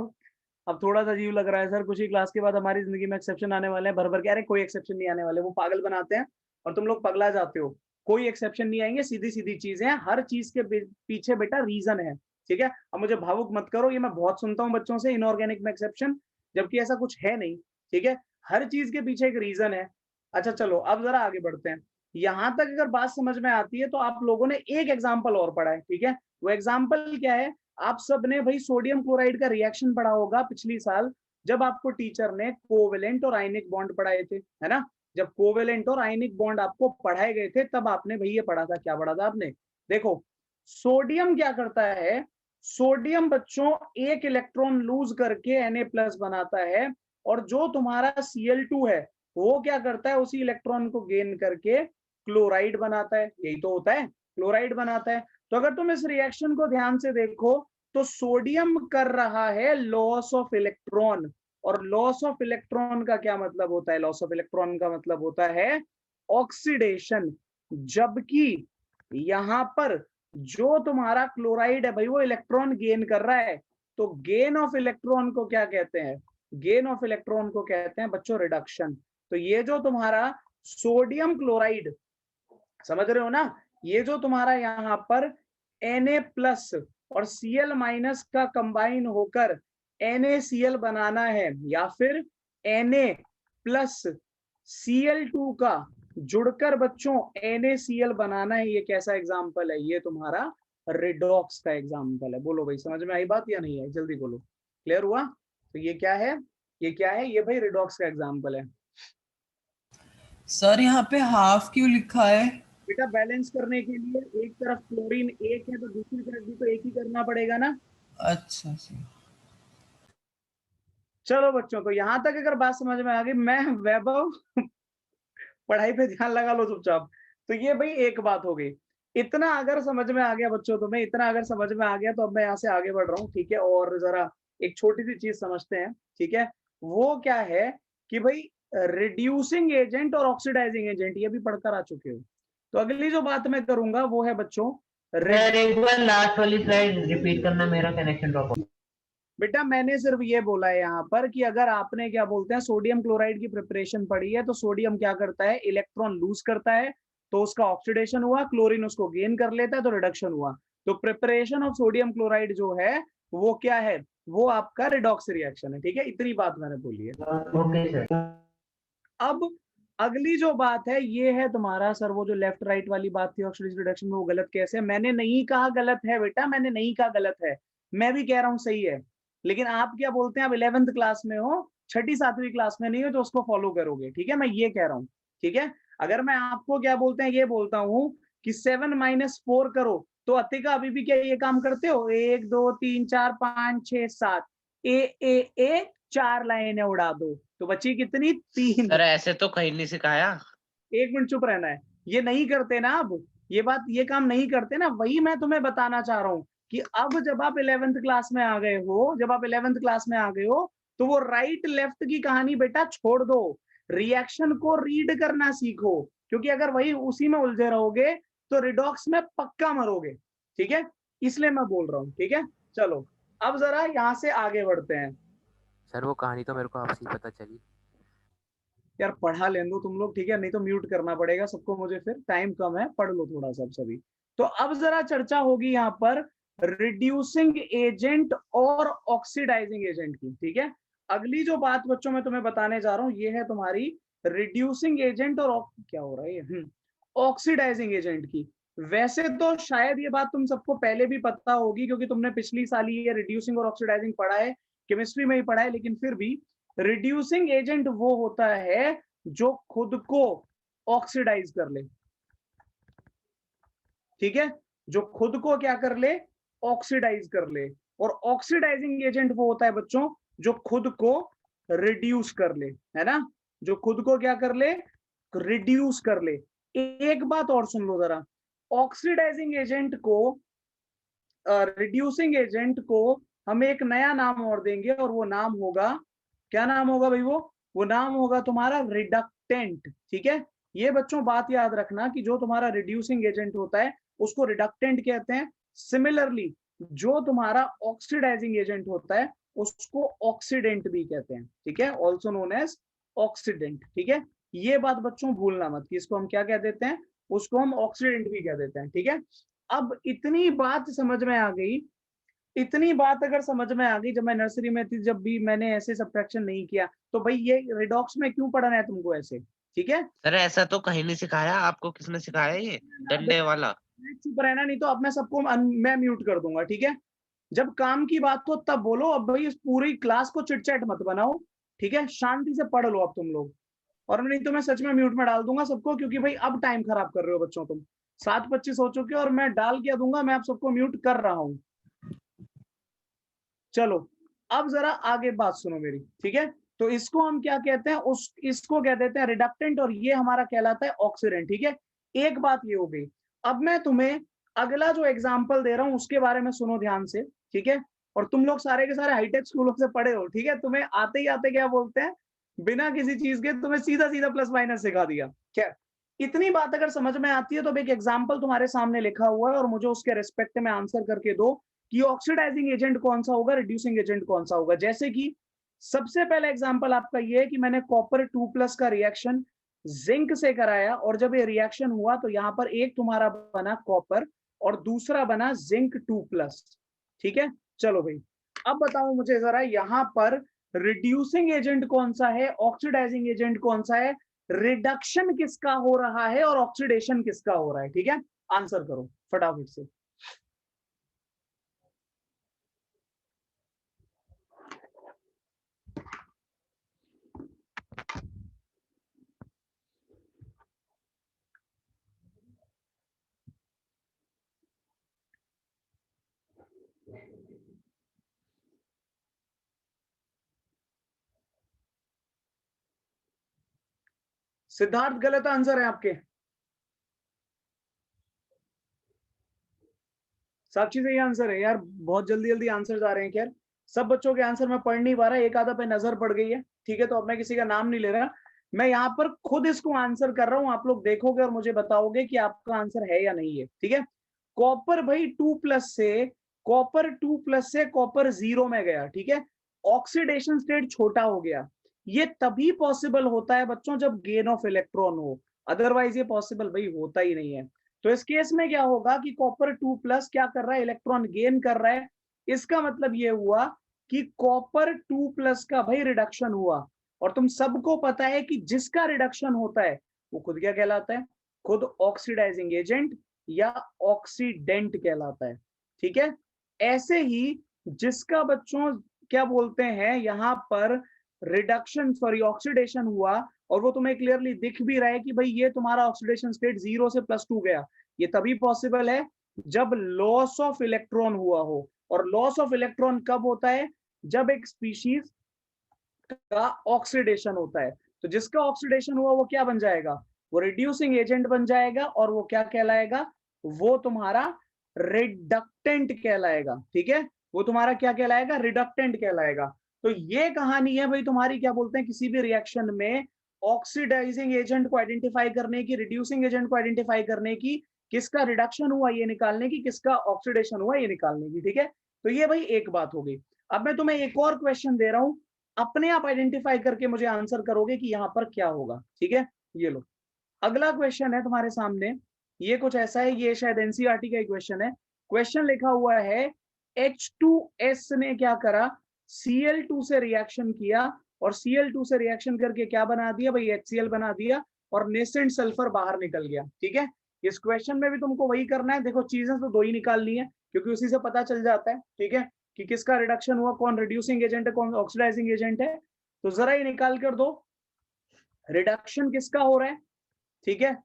अब थोड़ा सा अजीब लग रहा है सर, कुछ ही क्लास के बाद हमारी जिंदगी में एक्सेप्शन आने वाले हैं भर भर के। अरे कोई एक्सेप्शन नहीं आने वाले, वो पागल बनाते हैं और तुम लोग पगला जाते हो। कोई एक्सेप्शन नहीं आएंगे, सीधी सीधी चीजें हैं, हर चीज के पीछे बेटा रीजन है, ठीक है। अब मुझे भावुक मत करो, ये मैं बहुत सुनता हूँ बच्चों से, इनऑर्गेनिक में एक्सेप्शन, जबकि ऐसा कुछ है नहीं, ठीक है। हर चीज के पीछे एक रीजन है। अच्छा चलो अब जरा आगे बढ़ते हैं। यहां तक अगर बात समझ में आती है तो आप लोगों ने एक एग्जाम्पल और पढ़ा है, ठीक है। वो एग्जाम्पल क्या है, आप सबने भाई सोडियम क्लोराइड का रिएक्शन पढ़ा होगा पिछली साल, जब आपको टीचर ने कोवेलेंट और आयनिक बॉन्ड पढ़ाए थे, है ना। जब कोवेलेंट और आयनिक बॉन्ड आपको पढ़ाए गए थे तब आपने भाई ये पढ़ा था, क्या पढ़ा था आपने, देखो सोडियम क्या करता है, सोडियम बच्चों एक इलेक्ट्रॉन लूज करके Na+ बनाता है, और जो तुम्हारा Cl2 है वो क्या करता है, उसी इलेक्ट्रॉन को गेन करके क्लोराइड बनाता है। यही तो होता है, क्लोराइड बनाता है। तो अगर तुम इस रिएक्शन को ध्यान से देखो तो सोडियम कर रहा है लॉस ऑफ इलेक्ट्रॉन, और लॉस ऑफ इलेक्ट्रॉन का क्या मतलब होता है, लॉस ऑफ इलेक्ट्रॉन का मतलब होता है ऑक्सीडेशन। जबकि यहां पर जो तुम्हारा क्लोराइड है भाई वो इलेक्ट्रॉन गेन कर रहा है, तो गेन ऑफ इलेक्ट्रॉन को क्या कहते हैं, गेन ऑफ इलेक्ट्रॉन को कहते हैं बच्चों रिडक्शन। तो ये जो तुम्हारा सोडियम क्लोराइड, समझ रहे हो ना, ये जो तुम्हारा यहाँ पर Na+ और Cl- का कंबाइन होकर NaCl बनाना है, या फिर Na+ Cl2 का जुड़कर बच्चों NaCl बनाना है, ये कैसा एग्जाम्पल है, ये तुम्हारा रिडॉक्स का एग्जाम्पल है। बोलो भाई समझ में आई बात या नहीं आई, जल्दी बोलो। क्लियर हुआ? तो ये क्या है, ये क्या है, ये भाई रिडॉक्स का एग्जाम्पल है। सर यहाँ पे हाफ क्यों लिखा है? बेटा बैलेंस करने के लिए एक तरफ क्लोरीन एक है तो दूसरी तरफ भी तो एक ही करना पड़ेगा ना। अच्छा सर। चलो बच्चों, तो यहाँ तक अगर बात समझ में आ गई, मैं वैभव पढ़ाई पे ध्यान लगा लो चुपचाप। तो ये भाई एक बात हो गई। इतना अगर समझ में आ गया बच्चों तुम्हें, इतना अगर समझ में आ गया तो अब मैं यहाँ से आगे बढ़ रहा हूँ, ठीक है। और जरा एक छोटी सी चीज समझते हैं, ठीक है। वो क्या है कि भाई रिड्यूसिंग एजेंट और ऑक्सीडाइजिंग एजेंट ये भी पढ़कर आ चुके हो। तो अगली जो बात मैं करूंगा वो है बच्चों सर एक बार लास्ट वाली स्लाइड रिपीट करना, मेरा कनेक्शन ड्रॉप हो। बेटा मैंने सिर्फ ये बोला है यहाँ पर कि अगर आपने क्या बोलते हैं सोडियम क्लोराइड की प्रिपरेशन पढ़ी है, तो सोडियम क्या करता है, इलेक्ट्रॉन लूज करता है, तो उसका ऑक्सीडेशन हुआ, क्लोरीन उसको गेन कर लेता है तो रिडक्शन हुआ। तो प्रिपरेशन ऑफ सोडियम क्लोराइड जो है वो क्या है, वो आपका रिडॉक्स रिएक्शन है, ठीक है। इतनी बात मैंने बोली है। Okay sir. अब अगली जो बात है ये है तुम्हारा सर वो जो लेफ्ट राइट वाली बात थी ऑक्सीडेशन रिडक्शन में, वो गलत कैसे? मैंने नहीं कहा गलत है बेटा, मैंने नहीं कहा गलत है, मैं भी कह रहा हूँ सही है। लेकिन आप क्या बोलते हैं, अब 11th क्लास में हो, 6ठी 7वीं क्लास में नहीं हो, तो उसको फॉलो करोगे, ठीक है। मैं ये कह रहा हूँ, ठीक है। अगर मैं आपको क्या बोलते हैं ये बोलता हूँ कि 7 - 4 करो, तो अतिका अभी भी क्या ये काम करते हो? 1 2 3 4 5 6 7 ए 4 लाइनें उड़ा दो, तो बची कितनी? 3। सर ऐसे तो कहीं नहीं सिखाया। 1 मिनट चुप रहना है। ये नहीं करते ना, अब ये बात, ये काम नहीं करते ना, वही मैं तुम्हें बताना चाह रहा हूँ कि अब जब आप 11th क्लास में आ गए हो, जब आप 11th क्लास में आ गए हो, तो वो राइट लेफ्ट की कहानी बेटा छोड़ दो, रिएक्शन को रीड करना सीखो। क्योंकि अगर वही उसी में उलझे रहोगे तो रिडॉक्स में पक्का मरोगे, ठीक है। इसलिए मैं बोल रहा हूँ, ठीक है। चलो अब जरा यहाँ से आगे बढ़ते हैं। सर वो कहानी तो मेरे को आपसे ही पता चली। यार पढ़ा लें दो तुम लोग, ठीक है, नहीं तो म्यूट करना पड़ेगा सबको मुझे, फिर टाइम कम है, पढ़ लो थोड़ा सा सभी। तो अब जरा चर्चा होगी यहाँ पर रिड्यूसिंग एजेंट और ऑक्सीडाइजिंग एजेंट की, ठीक है। अगली जो बात बच्चों मैं तुम्हें बताने जा रहा हूँ ये है तुम्हारी रिड्यूसिंग एजेंट और क्या हो रहा है, ऑक्सीडाइजिंग एजेंट की। वैसे तो शायद ये बात तुम सबको पहले भी पता होगी, क्योंकि तुमने पिछली साल ही ये रिड्यूसिंग और ऑक्सीडाइजिंग पढ़ा है, केमिस्ट्री में ही पढ़ा है, लेकिन फिर भी रिड्यूसिंग एजेंट वो होता है जो खुद को ऑक्सीडाइज कर ले, ठीक है, जो खुद को क्या कर ले, ऑक्सीडाइज कर ले। और ऑक्सीडाइजिंग एजेंट वो होता है बच्चों जो खुद को रिड्यूस कर ले, है ना, जो खुद को क्या कर ले, रिड्यूस कर ले। एक बात और सुन लो जरा, ऑक्सीडाइजिंग एजेंट को, रिड्यूसिंग एजेंट को हम एक नया नाम और देंगे, और वो नाम होगा, क्या नाम होगा भाई? वो नाम होगा तुम्हारा रिडक्टेंट, ठीक है। ये बच्चों बात याद रखना कि जो तुम्हारा रिड्यूसिंग एजेंट होता है उसको रिडक्टेंट कहते हैं। सिमिलरली जो तुम्हारा ऑक्सीडाइजिंग एजेंट होता है उसको ऑक्सीडेंट भी कहते हैं, ठीक है, ऑल्सो नोन एज ऑक्सीडेंट, ठीक है। ये बात बच्चों भूलना मत कि इसको हम क्या कह देते हैं, उसको हम ऑक्सीडेंट भी कह देते हैं, ठीक है। अब इतनी बात समझ में आ गई, इतनी बात अगर समझ में आ गई, जब मैं नर्सरी में थी जब भी मैंने ऐसे सब्ट्रैक्शन नहीं किया, तो भाई ये रिडॉक्स में क्यों पढ़ना है तुमको ऐसे, ठीक है। सर ऐसा तो कहीं नहीं सिखाया, आपको किसने सिखाया ये डंडे वाला? चुप रहना, नहीं तो अब मैं सबको मैं म्यूट कर दूंगा, ठीक है। जब काम की बात हो तब बोलो, अब भाई इस पूरी क्लास को चिटचैट मत बनाओ, ठीक है, शांति से पढ़ लो अब तुम लोग। और नहीं तो मैं सच में म्यूट में डाल दूंगा सबको, क्योंकि भाई अब टाइम खराब कर रहे हो बच्चों तुम। 7:25 हो चुके और मैं डाल क्या दूंगा, मैं आप सबको म्यूट कर रहा हूँ। चलो अब जरा आगे बात सुनो मेरी, ठीक है। तो इसको हम क्या कहते हैं, इसको कह देते हैं रिडक्टेंट, और ये हमारा कहलाता है ऑक्सीडेंट, ठीक है। एक बात ये हो गई। अब मैं तुम्हें अगला जो एग्जाम्पल दे रहा हूं उसके बारे में सुनो ध्यान से, ठीक है। और तुम लोग सारे के सारे हाईटेक स्कूलों से पढ़े हो, ठीक है, तुम्हें आते ही आते क्या बोलते हैं, बिना किसी चीज के तुम्हें सीधा सीधा प्लस माइनस सिखा दिया। क्या इतनी बात अगर समझ में आती है तो एक एग्जाम्पल तुम्हारे सामने लिखा हुआ है और मुझे उसके रिस्पेक्ट में आंसर करके दो कि ऑक्सीडाइजिंग एजेंट कौन सा होगा, रिड्यूसिंग एजेंट कौन सा होगा। जैसे कि सबसे पहला एग्जांपल आपका ये है कि मैंने कॉपर 2+ का रिएक्शन जिंक से कराया, और जब ये रिएक्शन हुआ तो यहाँ पर एक तुम्हारा बना कॉपर और दूसरा बना जिंक 2+, ठीक है। चलो भाई अब बताओ मुझे जरा यहाँ पर रिड्यूसिंग एजेंट कौन सा है, ऑक्सीडाइजिंग एजेंट कौन सा है, रिडक्शन किसका हो रहा है और ऑक्सीडेशन किसका हो रहा है, ठीक है। आंसर करो फटाफट से। सिद्धार्थ गलत आंसर है आपके। साक्षी सही आंसर है यार, बहुत जल्दी जल्दी आंसर आ रहे हैं। खैर सब बच्चों के आंसर मैं पढ़ नहीं पा रहा, एक आधा पे नजर पड़ गई है, ठीक है। तो अब मैं किसी का नाम नहीं ले रहा, मैं यहाँ पर खुद इसको आंसर कर रहा हूँ, आप लोग देखोगे और मुझे बताओगे कि आपका आंसर है या नहीं है, ठीक है। कॉपर भाई 2+ से कॉपर 0 में गया, ठीक है। ऑक्सीडेशन स्टेट छोटा हो गया, ये तभी पॉसिबल होता है बच्चों जब गेन ऑफ इलेक्ट्रॉन हो, अदरवाइज ये पॉसिबल भाई होता ही नहीं है। तो इस केस में क्या होगा कि कॉपर 2+ क्या कर रहा है, इलेक्ट्रॉन गेन कर रहा है। इसका मतलब ये हुआ कि कॉपर 2+ का भाई रिडक्शन हुआ, और तुम सबको पता है कि जिसका रिडक्शन होता है वो खुद क्या कहलाता है, खुद ऑक्सीडाइजिंग एजेंट या ऑक्सीडेंट कहलाता है, ठीक है। ऐसे ही जिसका बच्चों क्या बोलते हैं यहाँ पर रिडक्शन सॉरी ऑक्सीडेशन हुआ, और वो तुम्हें क्लियरली दिख भी रहा है कि भाई ये तुम्हारा ऑक्सीडेशन स्टेट 0 से +2 गया, ये तभी पॉसिबल है जब लॉस ऑफ इलेक्ट्रॉन हुआ हो। और लॉस ऑफ इलेक्ट्रॉन कब होता है, जब एक स्पीशीज का ऑक्सीडेशन होता है। तो जिसका ऑक्सीडेशन हुआ वो क्या बन जाएगा, वो रिड्यूसिंग एजेंट बन जाएगा, और वो क्या कहलाएगा, वो तुम्हारा रिडक्टेंट कहलाएगा, ठीक है। वो तुम्हारा क्या कहलाएगा, रिडक्टेंट कहलाएगा। तो ये कहानी है भाई तुम्हारी क्या बोलते हैं, किसी भी रिएक्शन में ऑक्सीडाइजिंग एजेंट को आइडेंटिफाई करने की, रिड्यूसिंग एजेंट को आइडेंटिफाई करने की, किसका रिडक्शन हुआ ये निकालने की, किसका ऑक्सीडेशन हुआ ये निकालने की, ठीक है। तो ये भाई एक बात हो गई। अब मैं तुम्हें एक और क्वेश्चन दे रहा हूं, अपने आप आइडेंटिफाई करके मुझे आंसर करोगे कि यहाँ पर क्या होगा, ठीक है। ये लो अगला क्वेश्चन है तुम्हारे सामने, ये कुछ ऐसा है, ये शायद एनसीईआरटी का क्वेश्चन है। क्वेश्चन लिखा हुआ है H2S ने क्या करा, Cl2 से रिएक्शन किया, और Cl2 से रिएक्शन करके क्या बना दिया भाई, HCl बना दिया, और नेसेंट सल्फर बाहर निकल गया, ठीक है। इस क्वेश्चन में भी तुमको वही करना है, देखो चीजें तो दो ही निकालनी है, क्योंकि उसी से पता चल जाता है, ठीक है, कि किसका रिडक्शन हुआ, कौन रिड्यूसिंग एजेंट है, कौन ऑक्सीडाइजिंग एजेंट है। तो जरा ये निकाल कर दो, रिडक्शन किसका हो रहा है, ठीक है,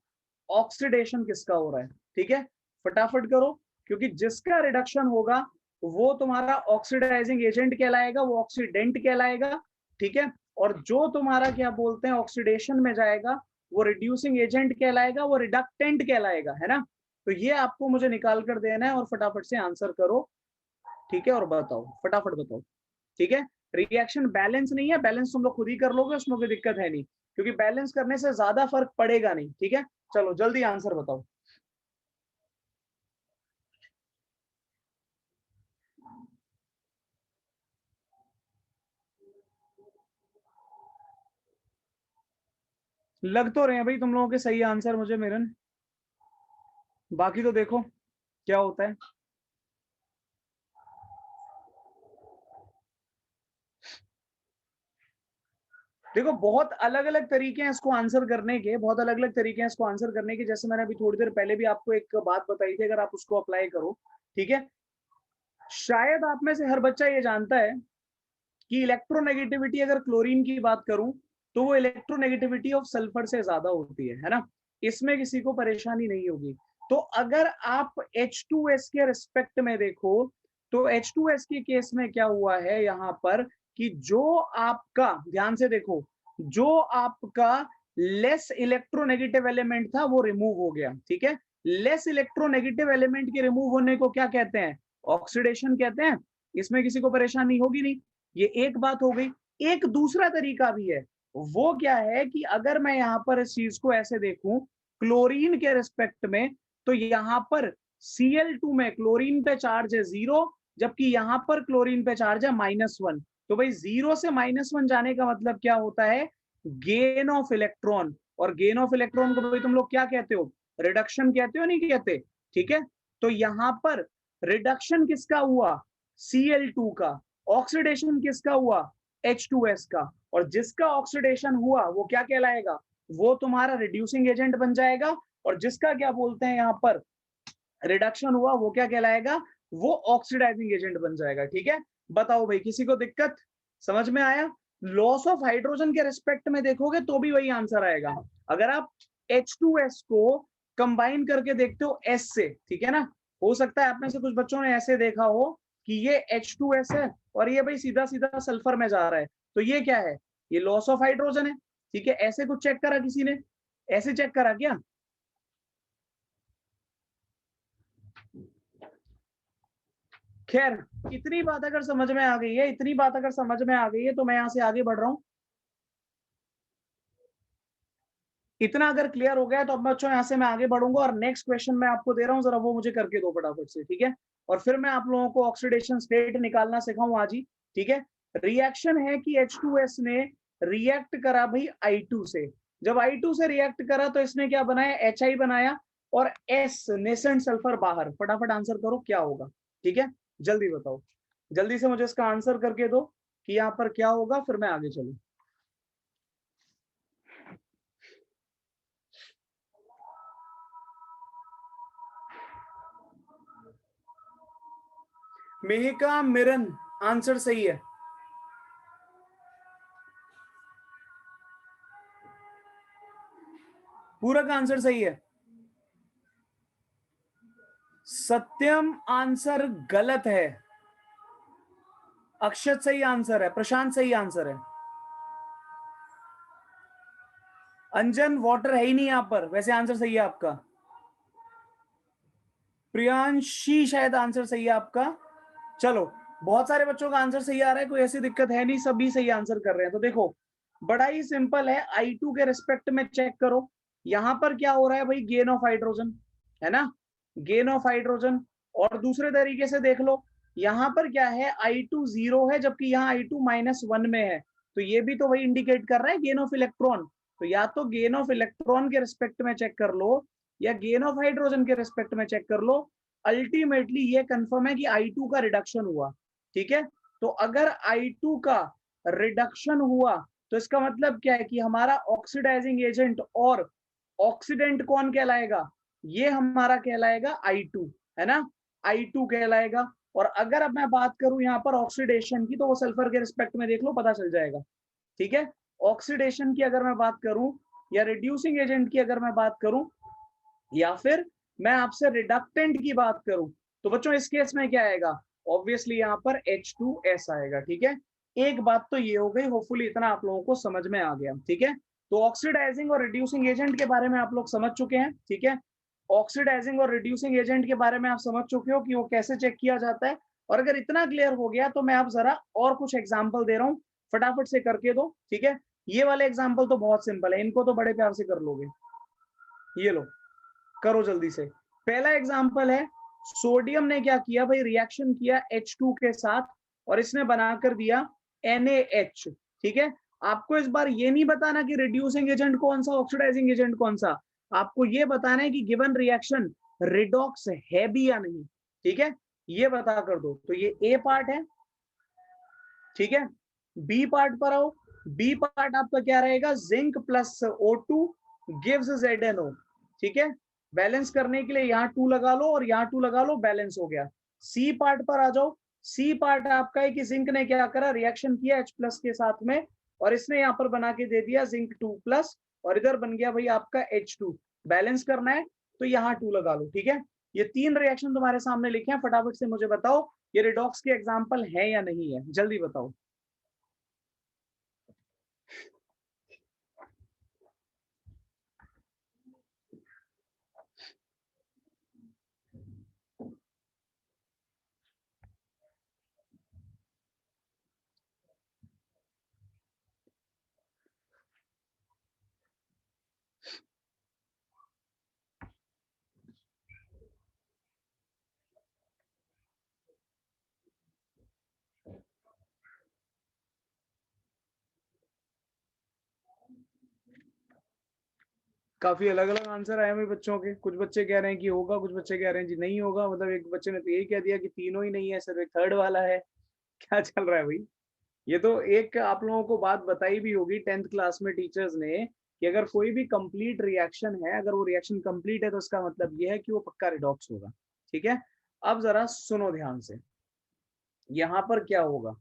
ऑक्सीडेशन किसका हो रहा है, ठीक है। फटाफट करो, क्योंकि जिसका रिडक्शन होगा वो तुम्हारा ऑक्सीडाइजिंग एजेंट कहलाएगा, वो ऑक्सीडेंट कहलाएगा, ठीक है। और जो तुम्हारा क्या बोलते हैं ऑक्सीडेशन में जाएगा वो रिड्यूसिंग एजेंट कहलाएगा, वो रिडक्टेंट कहलाएगा, है ना। तो ये आपको मुझे निकाल कर देना है और फटाफट से आंसर करो, ठीक है, और बताओ, फटाफट बताओ, ठीक है। रिएक्शन बैलेंस नहीं है, बैलेंस तुम लोग खुद ही कर लोगे, उसमें कोई दिक्कत है नहीं, क्योंकि बैलेंस करने से ज्यादा फर्क पड़ेगा नहीं, ठीक है। चलो जल्दी आंसर बताओ। लग तो रहे हैं भाई तुम लोगों के सही आंसर मुझे मिरन, बाकी तो देखो क्या होता है। देखो बहुत अलग अलग तरीके हैं इसको आंसर करने के, बहुत अलग अलग तरीके हैं इसको आंसर करने के। जैसे मैंने अभी थोड़ी देर पहले भी आपको एक बात बताई थी, अगर आप उसको अप्लाई करो, ठीक है। शायद आप में से हर बच्चा ये जानता है कि इलेक्ट्रोनेगेटिविटी, अगर क्लोरीन की बात करूं तो वो इलेक्ट्रोनेगेटिविटी ऑफ सल्फर से ज्यादा होती है ना, इसमें किसी को परेशानी नहीं होगी। तो अगर आप H2S के रिस्पेक्ट में देखो तो H2S के केस में क्या हुआ है यहाँ पर, कि जो आपका, ध्यान से देखो, जो आपका लेस इलेक्ट्रोनेगेटिव एलिमेंट था वो रिमूव हो गया, ठीक है। लेस इलेक्ट्रोनेगेटिव एलिमेंट के रिमूव होने को क्या कहते हैं, ऑक्सीडेशन कहते हैं, इसमें किसी को परेशानी होगी नहीं। ये एक बात हो गई। एक दूसरा तरीका भी है, वो क्या है कि अगर मैं यहाँ पर इस चीज को ऐसे देखूं क्लोरीन के रिस्पेक्ट में, तो यहाँ पर Cl2 में क्लोरीन पे चार्ज है 0, जबकि यहाँ पर क्लोरीन पे चार्ज है -1। तो भाई 0 से -1 जाने का मतलब क्या होता है, गेन ऑफ इलेक्ट्रॉन। और गेन ऑफ इलेक्ट्रॉन को भाई तुम लोग क्या कहते हो, रिडक्शन कहते हो, नहीं कहते, ठीक है। तो यहाँ पर रिडक्शन किसका हुआ, Cl2 का, ऑक्सीडेशन किसका हुआ, H2S का, और जिसका ऑक्सीडेशन हुआ वो क्या कहलाएगा, वो तुम्हारा रिड्यूसिंग एजेंट बन जाएगा, और जिसका क्या बोलते हैं यहाँ पर रिडक्शन हुआ वो क्या कहलाएगा, वो ऑक्सीडाइजिंग एजेंट बन जाएगा, ठीक है। बताओ भाई किसी को दिक्कत, समझ में आया। लॉस ऑफ हाइड्रोजन के रिस्पेक्ट में देखोगे तो भी वही आंसर आएगा। अगर आप H2S को कंबाइन करके देखते हो S से, ठीक है ना, हो सकता है आप में से कुछ बच्चों ने ऐसे देखा हो कि ये H2S है और ये भाई सीधा सीधा सल्फर में जा रहा है, तो ये क्या है, ये लॉस ऑफ हाइड्रोजन है, ठीक है। ऐसे कुछ चेक करा किसी ने, ऐसे चेक करा क्या? खैर इतनी बात अगर समझ में आ गई है, इतनी बात अगर समझ में आ गई है तो मैं यहां से आगे बढ़ रहा हूं। इतना अगर क्लियर हो गया तो अब बच्चों यहां से मैं आगे बढ़ूंगा और नेक्स्ट क्वेश्चन मैं आपको दे रहा हूं, जरा वो मुझे करके दो फटाफट से, ठीक है। और फिर मैं आप लोगों को ऑक्सीडेशन स्टेट निकालना सिखाऊं आज ही, ठीक है। रिएक्शन है कि H2S ने रिएक्ट करा भाई I2 से, जब I2 से रिएक्ट करा तो इसने क्या बनाया, HI बनाया और S नेसेंट सल्फर बाहर। फटाफट आंसर करो क्या होगा, ठीक है, जल्दी बताओ, जल्दी से मुझे इसका आंसर करके दो कि यहाँ पर क्या होगा, फिर मैं आगे चलूं। मेहिका मिरन आंसर सही है। पूरा का आंसर सही है। सत्यम आंसर गलत है। अक्षत सही आंसर है। प्रशांत सही आंसर है। अंजन वाटर है ही नहीं यहां पर, वैसे आंसर सही है आपका। प्रियांशी शायद आंसर सही है आपका। चलो बहुत सारे बच्चों का आंसर सही आ रहा है, कोई ऐसी दिक्कत है नहीं, सभी सही आंसर कर रहे हैं। तो देखो बड़ा ही सिंपल है, I2 के रिस्पेक्ट में चेक करो, यहां पर क्या हो रहा है भाई, गेन ऑफ हाइड्रोजन है ना, गेन ऑफ हाइड्रोजन। और दूसरे तरीके से देख लो, यहाँ पर क्या है, I2 0 है जबकि यहाँ I2 -1 में है, तो ये भी तो वही इंडिकेट कर रहा है गेन ऑफ इलेक्ट्रॉन। तो या तो गेन ऑफ इलेक्ट्रॉन के रिस्पेक्ट में चेक कर लो या गेन ऑफ हाइड्रोजन के रिस्पेक्ट में चेक कर लो, अल्टीमेटली ये कंफर्म है कि I2 का रिडक्शन हुआ, ठीक है। तो अगर I2 का रिडक्शन हुआ तो इसका मतलब क्या है कि हमारा ऑक्सीडाइजिंग एजेंट और ऑक्सीडेंट कौन कहलाएगा, ये हमारा कहलाएगा I2, है ना, I2 कहलाएगा। और अगर अब मैं बात करूं यहाँ पर ऑक्सीडेशन की, तो वो सल्फर के रिस्पेक्ट में देख लो, पता चल जाएगा, ठीक है। ऑक्सीडेशन की अगर मैं बात करूं या रिड्यूसिंग एजेंट की अगर मैं बात करूं या फिर मैं आपसे रिडक्टेंट की बात करूं, तो बच्चों इस केस में क्या आएगा, ऑब्वियसली यहाँ पर H2S आएगा, ठीक है। एक बात तो ये हो गई, होपफुली इतना आप लोगों को समझ में आ गया, ठीक है। तो ऑक्सीडाइजिंग और रिड्यूसिंग एजेंट के बारे में आप लोग समझ चुके हैं, ठीक है। ऑक्सीडाइजिंग और रिड्यूसिंग एजेंट के बारे में आप समझ चुके हो कि वो कैसे चेक किया जाता है। और अगर इतना क्लियर हो गया तो मैं आप जरा और कुछ एग्जाम्पल दे रहा हूँ, फटाफट से करके दो, ठीक है। ये वाले एग्जाम्पल तो बहुत सिंपल है, इनको तो बड़े प्यार से कर लोगे। ये लो करो जल्दी से। पहला एग्जाम्पल है, सोडियम ने क्या किया भाई, रिएक्शन किया H2 के साथ और इसने बनाकर दिया NaH, ठीक है। आपको इस बार ये नहीं बताना कि रिड्यूसिंग एजेंट कौन सा, ऑक्सीडाइजिंग एजेंट कौन सा, आपको ये बताना है कि गिवन रिएक्शन रिडॉक्स है भी या नहीं, ठीक है, ये बता कर दो। तो ये A पार्ट है, ठीक है। B पार्ट पर आओ, B पार्ट आपका क्या रहेगा, zinc plus O2 gives ZNO, ठीक है। बैलेंस करने के लिए यहाँ 2 लगा लो और यहाँ 2 लगा लो, बैलेंस हो गया। C पार्ट पर आ जाओ, C पार्ट आपका है कि जिंक ने क्या करा, रिएक्शन किया H+ के साथ में और इसने यहाँ पर बना के दे दिया जिंक 2+ और इधर बन गया भाई आपका H2। बैलेंस करना है तो यहाँ 2 लगा लो, ठीक है। ये 3 रिएक्शन तुम्हारे सामने लिखे हैं, फटाफट से मुझे बताओ ये रिडॉक्स के एग्जाम्पल है या नहीं है, जल्दी बताओ। काफी अलग अलग आंसर आए हुए बच्चों के, कुछ बच्चे कह रहे हैं कि होगा, कुछ बच्चे कह रहे हैं जी नहीं होगा, मतलब एक बच्चे ने तो यही कह दिया कि तीनों ही नहीं है, सिर्फ एक थर्ड वाला है। क्या चल रहा है भाई। ये तो एक आप लोगों को बात बताई भी होगी 10th क्लास में टीचर्स ने कि अगर कोई भी कंप्लीट रिएक्शन है, अगर वो रिएक्शन कंप्लीट है तो इसका मतलब ये है कि वो पक्का रिडॉक्स होगा, ठीक है। अब जरा सुनो ध्यान से, यहाँ पर क्या होगा,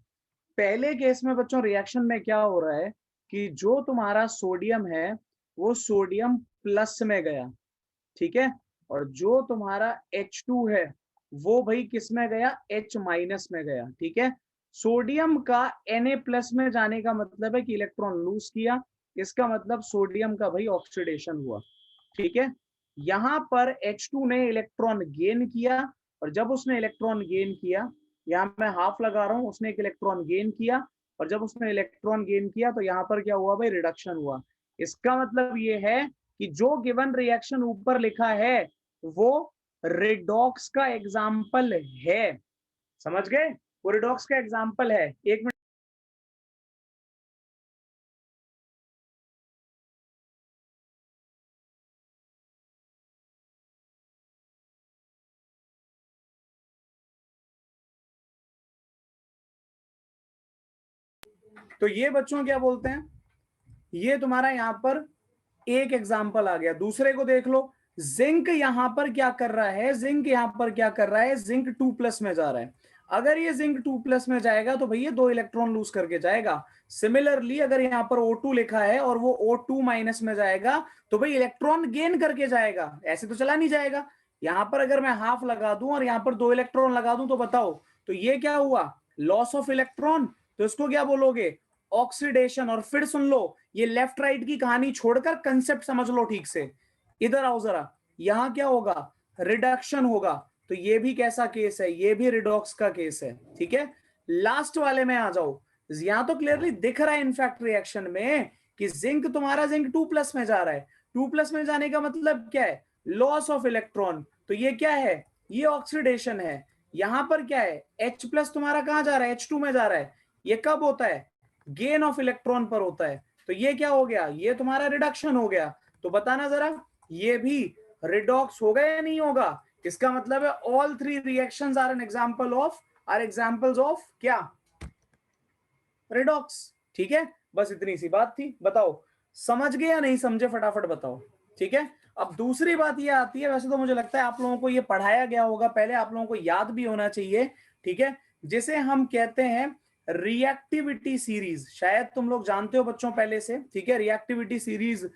पहले केस में बच्चों रिएक्शन में क्या हो रहा है कि जो तुम्हारा सोडियम है वो सोडियम प्लस में गया, ठीक है, और जो तुम्हारा H2 है वो भाई किस में गया, H माइनस में गया, ठीक है। सोडियम का Na प्लस में जाने का मतलब है कि इलेक्ट्रॉन लूज किया, इसका मतलब सोडियम का भाई ऑक्सीडेशन हुआ, ठीक है। यहाँ पर H2 ने इलेक्ट्रॉन गेन किया, और जब उसने इलेक्ट्रॉन गेन किया, यहाँ मैं हाफ लगा रहा हूँ, उसने एक इलेक्ट्रॉन गेन किया, और जब उसने इलेक्ट्रॉन गेन किया तो यहाँ पर क्या हुआ भाई, रिडक्शन हुआ। इसका मतलब ये है कि जो गिवन रिएक्शन ऊपर लिखा है वो रेडॉक्स का एग्जाम्पल है, समझ गए, वो रेडॉक्स का एग्जाम्पल है। एक मिनट, तो ये बच्चों क्या बोलते हैं, ये तुम्हारा यहाँ पर एक एग्जाम्पल आ गया। दूसरे को देख लो, जिंक यहां पर क्या कर रहा है, जिंक यहां पर क्या कर रहा है, जिंक 2+ में जा रहा है। अगर ये जिंक 2+ में जाएगा तो भैया 2 इलेक्ट्रॉन लूज करके जाएगा। सिमिलरली अगर यहाँ पर O2 लिखा है और वो O2- में जाएगा तो भाई इलेक्ट्रॉन गेन करके जाएगा, ऐसे तो चला नहीं जाएगा। यहाँ पर अगर मैं हाफ लगा दूं और यहाँ पर 2 इलेक्ट्रॉन लगा दूं तो बताओ, तो ये क्या हुआ, लॉस ऑफ इलेक्ट्रॉन, तो इसको क्या बोलोगे, ऑक्सीडेशन। और फिर सुन लो, ये लेफ्ट राइट की कहानी छोड़कर कंसेप्ट समझ लो ठीक से, इधर आओ जरा, यहां क्या होगा, रिडक्शन होगा। तो ये भी कैसा केस है, ये भी रिडॉक्स का केस है, ठीक है। लास्ट वाले में आ जाओ, यहां तो क्लियरली दिख रहा है इनफैक्ट रिएक्शन में कि जिंक तुम्हारा जिंक 2+ में जा रहा है। 2+ में जाने का मतलब क्या है, लॉस ऑफ इलेक्ट्रॉन, तो ये क्या है, ये ऑक्सीडेशन है। यहां पर क्या है, H+ तुम्हारा कहां जा रहा है, H2 में जा रहा है। ये कब होता है, गेन ऑफ इलेक्ट्रॉन पर होता है। तो ये क्या हो गया, ये तुम्हारा रिडक्शन हो गया। तो बताना जरा, ये भी रिडॉक्स होगा या नहीं होगा। इसका मतलब है all 3 reactions are an example of, are examples of क्या, रिडॉक्स, ठीक है। बस इतनी सी बात थी, बताओ समझ गए या नहीं समझे, फटाफट बताओ, ठीक है। अब दूसरी बात ये आती है, वैसे तो मुझे लगता है आप लोगों को ये पढ़ाया गया होगा पहले, आप लोगों को याद भी होना चाहिए, ठीक है, जिसे हम कहते हैं रिएक्टिविटी सीरीज। शायद तुम लोग जानते हो बच्चों पहले से, ठीक है, रिएक्टिविटी सीरीज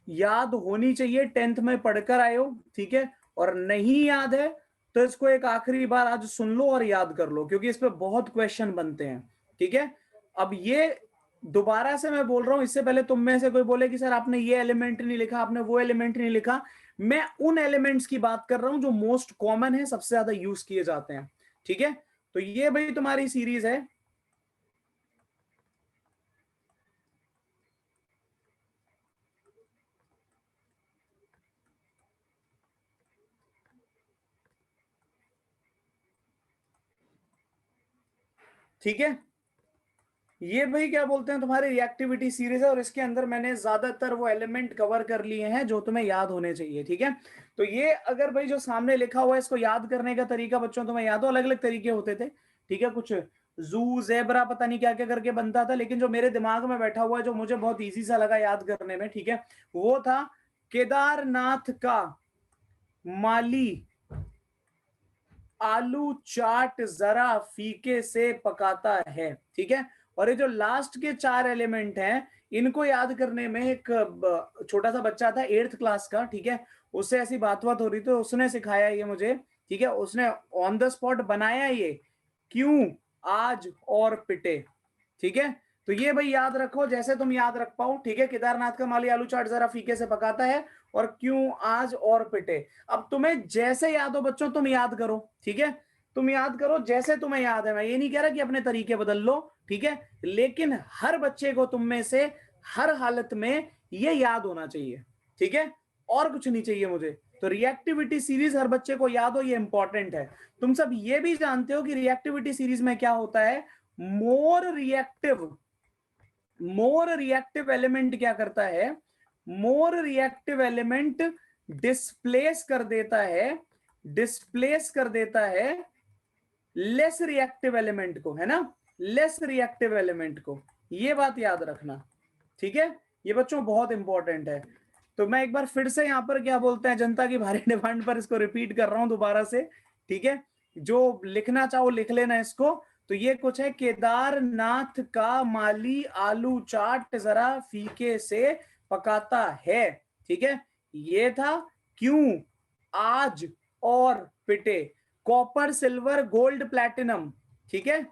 याद होनी चाहिए, 10th में पढ़कर आए हो, ठीक है। और नहीं याद है तो इसको एक आखिरी बार आज सुन लो और याद कर लो, क्योंकि इस पे बहुत क्वेश्चन बनते हैं, ठीक है। अब ये दोबारा से मैं बोल रहा हूं, इससे पहले तुम में से कोई बोले कि सर आपने ये एलिमेंट नहीं लिखा, आपने वो एलिमेंट नहीं लिखा, मैं उन एलिमेंट्स की बात कर रहा हूं जो मोस्ट कॉमन है, सबसे ज्यादा यूज किए जाते हैं, ठीक है। तो ये भाई तुम्हारी सीरीज है, ठीक है। ये भाई क्या बोलते हैं, तुम्हारी रिएक्टिविटी सीरीज है, और इसके अंदर मैंने ज्यादातर वो एलिमेंट कवर कर लिए हैं जो तुम्हें याद होने चाहिए, ठीक है। तो ये अगर भाई जो सामने लिखा हुआ है इसको याद करने का तरीका बच्चों तुम्हें याद हो, अलग अलग तरीके होते थे, ठीक है, कुछ जू जेबरा पता नहीं क्या क्या करके बनता था, लेकिन जो मेरे दिमाग में बैठा हुआ है, जो मुझे बहुत ईजी सा लगा याद करने में, ठीक है, वो था केदारनाथ का माली आलू चाट जरा फीके से पकाता है, ठीक है। और ये जो लास्ट के 4 एलिमेंट हैं, इनको याद करने में एक छोटा सा बच्चा था 8th क्लास का, ठीक है, उससे ऐसी बात हो रही तो उसने सिखाया ये मुझे, ठीक है, उसने ऑन द स्पॉट बनाया ये, क्यों आज और पिटे, ठीक है। तो ये भाई याद रखो, जैसे तुम याद रख पाओ, ठीक है। केदारनाथ का माली आलू चाट जरा फीके से पकाता है, और क्यों आज और पिटे। अब तुम्हें जैसे याद हो बच्चों तुम याद करो, ठीक है, तुम याद करो जैसे तुम्हें याद है। मैं ये नहीं कह रहा कि अपने तरीके बदल लो, ठीक है, लेकिन हर बच्चे को तुम में से हर हालत में ये याद होना चाहिए, ठीक है, और कुछ नहीं चाहिए मुझे। तो रिएक्टिविटी सीरीज हर बच्चे को याद हो, ये इंपॉर्टेंट है। तुम सब ये भी जानते हो कि रिएक्टिविटी सीरीज में क्या होता है, मोर रिएक्टिव एलिमेंट क्या करता है, मोर रिएक्टिव एलिमेंट डिस्प्लेस कर देता है लेस रिएक्टिव एलिमेंट को, है ना, लेस रिएक्टिव एलिमेंट को। ये बात याद रखना, ठीक है, ये बच्चों बहुत इंपॉर्टेंट है। तो मैं एक बार फिर से यहाँ पर क्या बोलते हैं, जनता की भारी डिमांड पर इसको रिपीट कर रहा हूं दोबारा से, ठीक है। जो लिखना चाहो लिख लेना इसको। तो ये कुछ है, केदारनाथ का माली आलू चाट जरा फीके से पकाता है। ठीक है, ये था क्यों, आज और पिटे, कॉपर सिल्वर गोल्ड प्लैटिनम। ठीक है,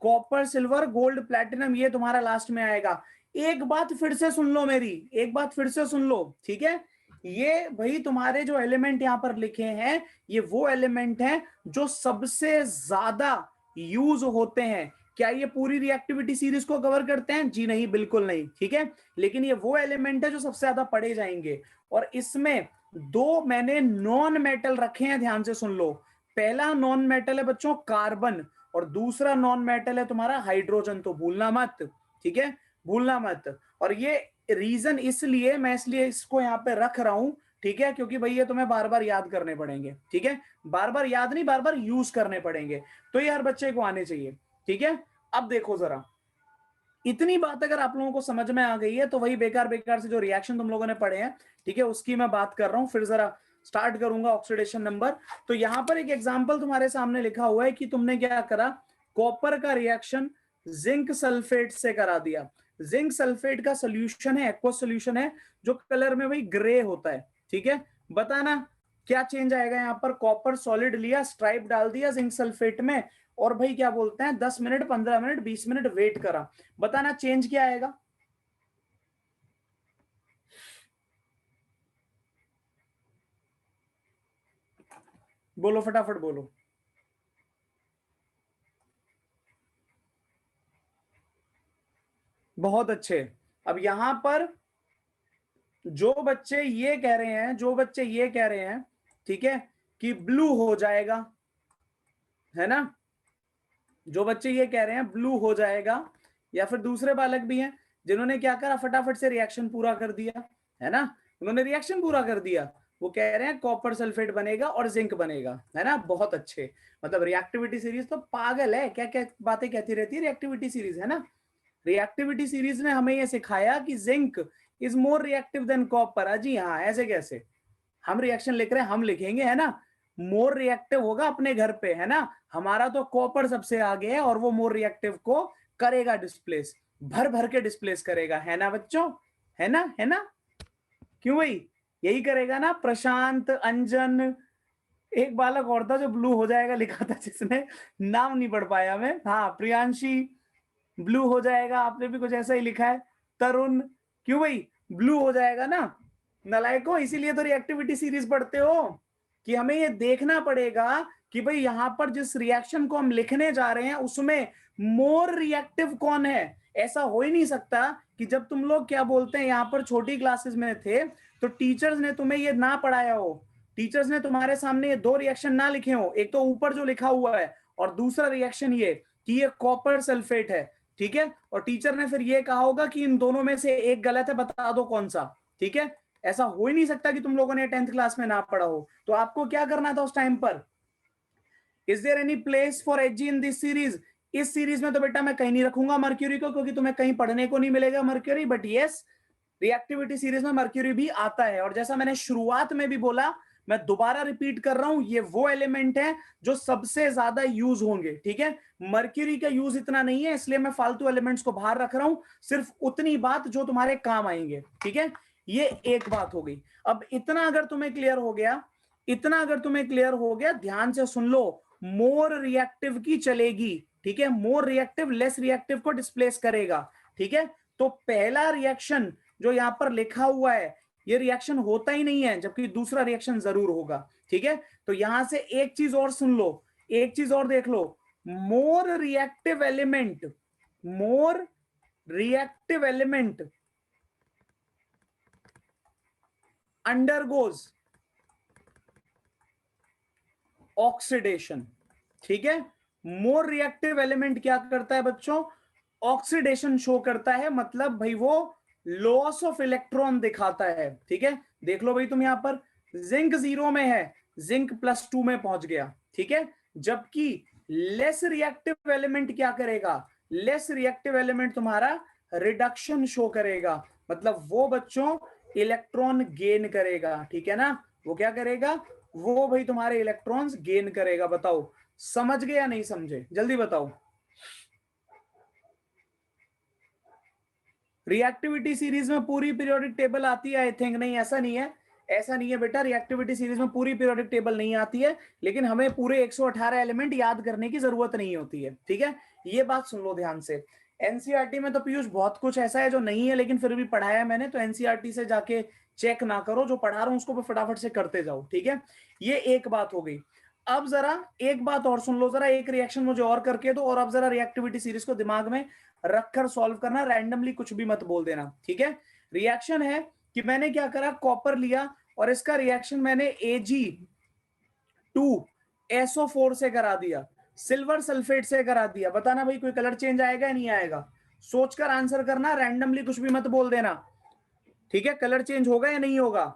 कॉपर सिल्वर गोल्ड प्लैटिनम ये तुम्हारा लास्ट में आएगा। एक बात फिर से सुन लो मेरी, एक बात फिर से सुन लो। ठीक है, ये भाई तुम्हारे जो एलिमेंट यहां पर लिखे हैं ये वो एलिमेंट हैं जो सबसे ज्यादा यूज होते हैं। क्या ये पूरी रिएक्टिविटी सीरीज को कवर करते हैं? जी नहीं, बिल्कुल नहीं। ठीक है, लेकिन ये वो एलिमेंट है जो सबसे ज्यादा पढ़े जाएंगे। और इसमें दो मैंने नॉन मेटल रखे हैं, ध्यान से सुन लो। पहला नॉन मेटल है बच्चों कार्बन, और दूसरा नॉन मेटल है तुम्हारा हाइड्रोजन। तो भूलना मत, ठीक है, भूलना मत। और ये रीजन इसलिए मैं इसको यहाँ पे रख रहा हूं, ठीक है, क्योंकि भाई ये तुम्हें बार बार याद करने पड़ेंगे। ठीक है, बार बार याद नहीं, बार बार यूज करने पड़ेंगे, तो ये हर बच्चे को आने चाहिए। ठीक है, अब देखो जरा, इतनी बात अगर आप लोगों को समझ में आ गई है तो वही बेकार बेकार से जो रिएक्शन तुम लोगों ने पढ़े हैं, ठीक है, उसकी मैं बात कर रहा हूं। फिर जरा स्टार्ट करूंगा ऑक्सीडेशन नंबर। तो यहां पर एक एग्जांपल तुम्हारे सामने लिखा हुआ है कि तुमने क्या करा, कॉपर का रिएक्शन जिंक सल्फेट से करा दिया। जिंक सल्फेट का सोल्यूशन है, एक्वा सोल्यूशन है, जो कलर में भाई ग्रे होता है। ठीक है, बताना क्या चेंज आएगा यहाँ पर। कॉपर सॉलिड लिया, स्ट्राइप डाल दिया जिंक सल्फेट में, और भाई क्या बोलते हैं 10 मिनट 15 मिनट 20 मिनट वेट करा, बताना चेंज क्या आएगा। बोलो फटाफट बोलो। बहुत अच्छे। अब यहां पर जो बच्चे ये कह रहे हैं, जो बच्चे ये कह रहे हैं, ठीक है, कि ब्लू हो जाएगा, है ना, जो बच्चे ये कह रहे हैं ब्लू हो जाएगा, या फिर दूसरे बालक भी हैं जिन्होंने क्या करा, फटाफट से रिएक्शन पूरा कर दिया, है ना, उन्होंने रिएक्शन पूरा कर दिया। वो कह रहे हैं कॉपर सल्फेट बनेगा और जिंक बनेगा, है ना, बहुत अच्छे। मतलब रिएक्टिविटी सीरीज तो पागल है, क्या क्या बातें कहती रहती है रिएक्टिविटी सीरीज, है ना। रिएक्टिविटी सीरीज ने हमें यह सिखाया कि zinc is more reactive than copper. अजी हाँ, ऐसे कैसे, हम रिएक्शन लिख रहे हैं, हम लिखेंगे, है ना, मोर रिएक्टिव होगा अपने घर पे, है ना। हमारा तो कॉपर सबसे आगे है और वो मोर रिएक्टिव को करेगा डिस्प्लेस, भर भर के डिस्प्लेस करेगा, है ना बच्चों, है ना, है ना। क्यों भाई, यही करेगा ना प्रशांत, अंजन, एक बालक और था जो ब्लू हो जाएगा लिखा था, जिसने नाम नहीं पढ़ पाया मैं, हाँ, प्रियांशी ब्लू हो जाएगा, आपने भी कुछ ऐसा ही लिखा है, तरुण, क्यों भाई ब्लू हो जाएगा ना, नलायको। इसीलिए तो रिएक्टिविटी सीरीज पढ़ते हो कि हमें ये देखना पड़ेगा कि भाई यहां पर जिस रिएक्शन को हम लिखने जा रहे हैं उसमें मोर रिएक्टिव कौन है। ऐसा हो ही नहीं सकता कि जब तुम लोग क्या बोलते हैं यहां पर छोटी क्लासेस में थे तो टीचर्स ने तुम्हें ये ना पढ़ाया हो, टीचर्स ने तुम्हारे सामने ये दो रिएक्शन ना लिखे हो, एक तो ऊपर जो लिखा हुआ है और दूसरा रिएक्शन ये कि ये कॉपर सल्फेट है, ठीक है, और टीचर ने फिर ये कहा होगा कि इन दोनों में से एक गलत है, बता दो कौन सा। ठीक है, ऐसा हो ही नहीं सकता कि तुम लोगों ने 10th क्लास में ना पढ़ा हो। तो आपको क्या करना था उस टाइम पर, is there any place for AG in this series. इस सीरीज में तो बेटा मैं कहीं नहीं रखूंगा मर्क्यूरी को, क्योंकि तुम्हें कहीं पढ़ने को नहीं मिलेगा mercury, but yes reactivity series में मर्क्यूरी भी आता है। और जैसा मैंने शुरुआत में भी बोला, मैं दोबारा रिपीट कर रहा हूं, ये वो एलिमेंट है जो सबसे ज्यादा यूज होंगे। ठीक है, मर्क्यूरी का यूज इतना नहीं है, इसलिए मैं फालतू एलिमेंट्स को बाहर रख रहा हूं, सिर्फ उतनी बात जो तुम्हारे काम आएंगे। ठीक है, ये एक बात हो गई। अब इतना अगर तुम्हें क्लियर हो गया, इतना अगर तुम्हें क्लियर हो गया, ध्यान से सुन लो, मोर रिएक्टिव की चलेगी। ठीक है, मोर रिएक्टिव लेस रिएक्टिव को डिस्प्लेस करेगा। ठीक है, तो पहला रिएक्शन जो यहां पर लिखा हुआ है ये रिएक्शन होता ही नहीं है, जबकि दूसरा रिएक्शन जरूर होगा। ठीक है, तो यहां से एक चीज और सुन लो, एक चीज और देख लो, more reactive element, more reactive element undergoes oxidation. ठीक है, मोर रिएक्टिव एलिमेंट क्या करता है बच्चों, ऑक्सीडेशन शो करता है, मतलब भाई वो लॉस ऑफ इलेक्ट्रॉन दिखाता है। ठीक है, देख लो भाई तुम यहां पर जिंक 0 में है, जिंक +2 में पहुंच गया। ठीक है, जबकि लेस रिएक्टिव एलिमेंट क्या करेगा, लेस रिएक्टिव एलिमेंट तुम्हारा रिडक्शन शो करेगा, मतलब वो बच्चों इलेक्ट्रॉन गेन करेगा। ठीक है ना, वो क्या करेगा, वो भाई तुम्हारे इलेक्ट्रॉन्स गेन करेगा। बताओ समझ गए या नहीं समझे, जल्दी बताओ। रिएक्टिविटी सीरीज में पूरी पीरियोडिक टेबल आती है आई थिंक, नहीं ऐसा नहीं है, ऐसा नहीं है बेटा, रिएक्टिविटी सीरीज में पूरी पीरियोडिक टेबल नहीं आती है, लेकिन हमें पूरे 118 एलिमेंट याद करने की जरूरत नहीं होती है, ठीक है, ये बात सुन लो ध्यान से। एनसीईआरटी में तो पीयूष बहुत कुछ ऐसा है जो नहीं है, लेकिन फिर भी पढ़ाया मैंने, तो एनसीईआरटी से जाके चेक ना करो, जो पढ़ा रहा हूं उसको फटाफट से करते जाओ, ठीक है, ये एक बात हो गई। अब जरा एक बात और सुन लो, जरा एक रिएक्शन मुझे और करके दो, और अब जरा रिएक्टिविटी सीरीज को दिमाग में रखकर सॉल्व करना, रैंडमली कुछ भी मत बोल देना, ठीक है। रिएक्शन है कि मैंने क्या करा, कॉपर लिया और इसका रिएक्शन मैंने Ag2SO4 से करा दिया, सिल्वर सल्फेट से करा दिया। बताना भाई कोई कलर चेंज आएगा या नहीं आएगा, सोचकर आंसर करना, रैंडमली कुछ भी मत बोल देना, ठीक है। कलर चेंज होगा या नहीं होगा,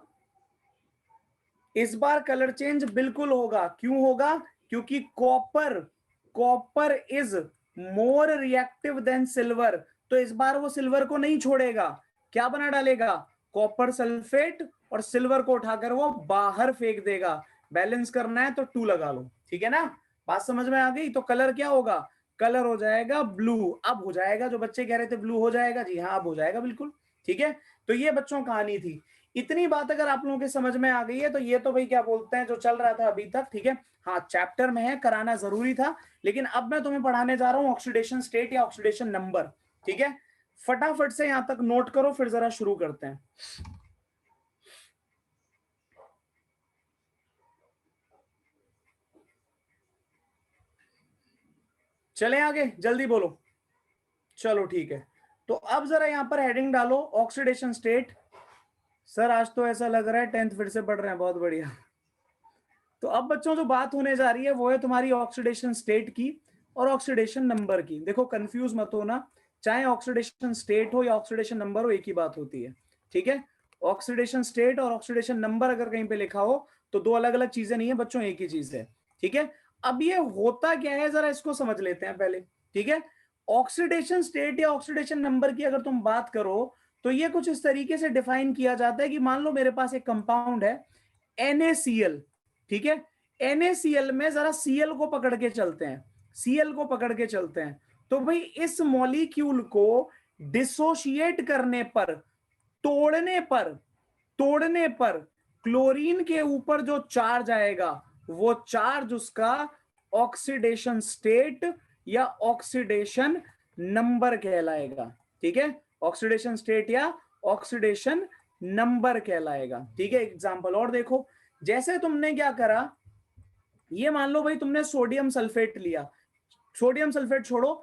इस बार कलर चेंज बिल्कुल होगा। क्यों होगा, क्योंकि copper is more reactive than silver, तो इस बार वो सिल्वर को नहीं छोड़ेगा, क्या बना डालेगा, कॉपर सल्फेट, और सिल्वर को उठाकर वो बाहर फेंक देगा। बैलेंस करना है तो 2 लगा लो, ठीक है ना, बात समझ में आ गई। तो कलर क्या होगा, कलर हो जाएगा ब्लू। अब हो जाएगा, जो बच्चे कह रहे थे ब्लू हो जाएगा, जी हाँ अब हो जाएगा बिल्कुल, ठीक है। तो ये बच्चों कहानी थी, इतनी बात अगर आप लोगों के समझ में आ गई है तो ये तो भाई क्या बोलते हैं जो चल रहा था अभी तक, ठीक है। हाँ चैप्टर में है, कराना जरूरी था, लेकिन अब मैं तुम्हें पढ़ाने जा रहा हूँ ऑक्सीडेशन स्टेट या ऑक्सीडेशन नंबर, ठीक है। फटाफट से यहां तक नोट करो, फिर जरा शुरू करते हैं। चले आगे, जल्दी बोलो, चलो ठीक है। तो अब जरा यहां पर हेडिंग डालो ऑक्सीडेशन स्टेट। सर आज तो ऐसा लग रहा है 10th फिर से पढ़ रहे हैं, बहुत बढ़िया। तो अब बच्चों जो बात होने जा रही है वो है तुम्हारी ऑक्सीडेशन स्टेट की और ऑक्सीडेशन नंबर की। देखो कंफ्यूज मत होना, चाहे ऑक्सीडेशन स्टेट हो या ऑक्सीडेशन नंबर हो, एक ही बात होती है, ठीक है। ऑक्सीडेशन स्टेट और ऑक्सीडेशन नंबर अगर कहीं पे लिखा हो तो दो अलग अलग चीजें नहीं है बच्चों, एक ही चीज है, ठीक है। अब ये होता क्या है जरा इसको समझ लेते हैं पहले, ठीक है। ऑक्सीडेशन स्टेट या ऑक्सीडेशन नंबर की अगर तुम बात करो तो ये कुछ इस तरीके से डिफाइन किया जाता है कि मान लो मेरे पास एक कंपाउंड है NaCl, ठीक है। NaCl में जरा Cl को पकड़ के चलते हैं, Cl को पकड़ के चलते हैं, तो भाई इस मॉलिक्यूल को डिसोशिएट करने पर, तोड़ने पर क्लोरीन के ऊपर जो चार्ज आएगा वो चार्ज उसका ऑक्सीडेशन स्टेट या ऑक्सीडेशन नंबर कहलाएगा, ठीक है। ऑक्सीडेशन स्टेट या ऑक्सीडेशन नंबर कहलाएगा, ठीक है। एग्जांपल और देखो, जैसे तुमने क्या करा, ये मान लो भाई तुमने सोडियम सल्फेट लिया, सोडियम सल्फेट छोड़ो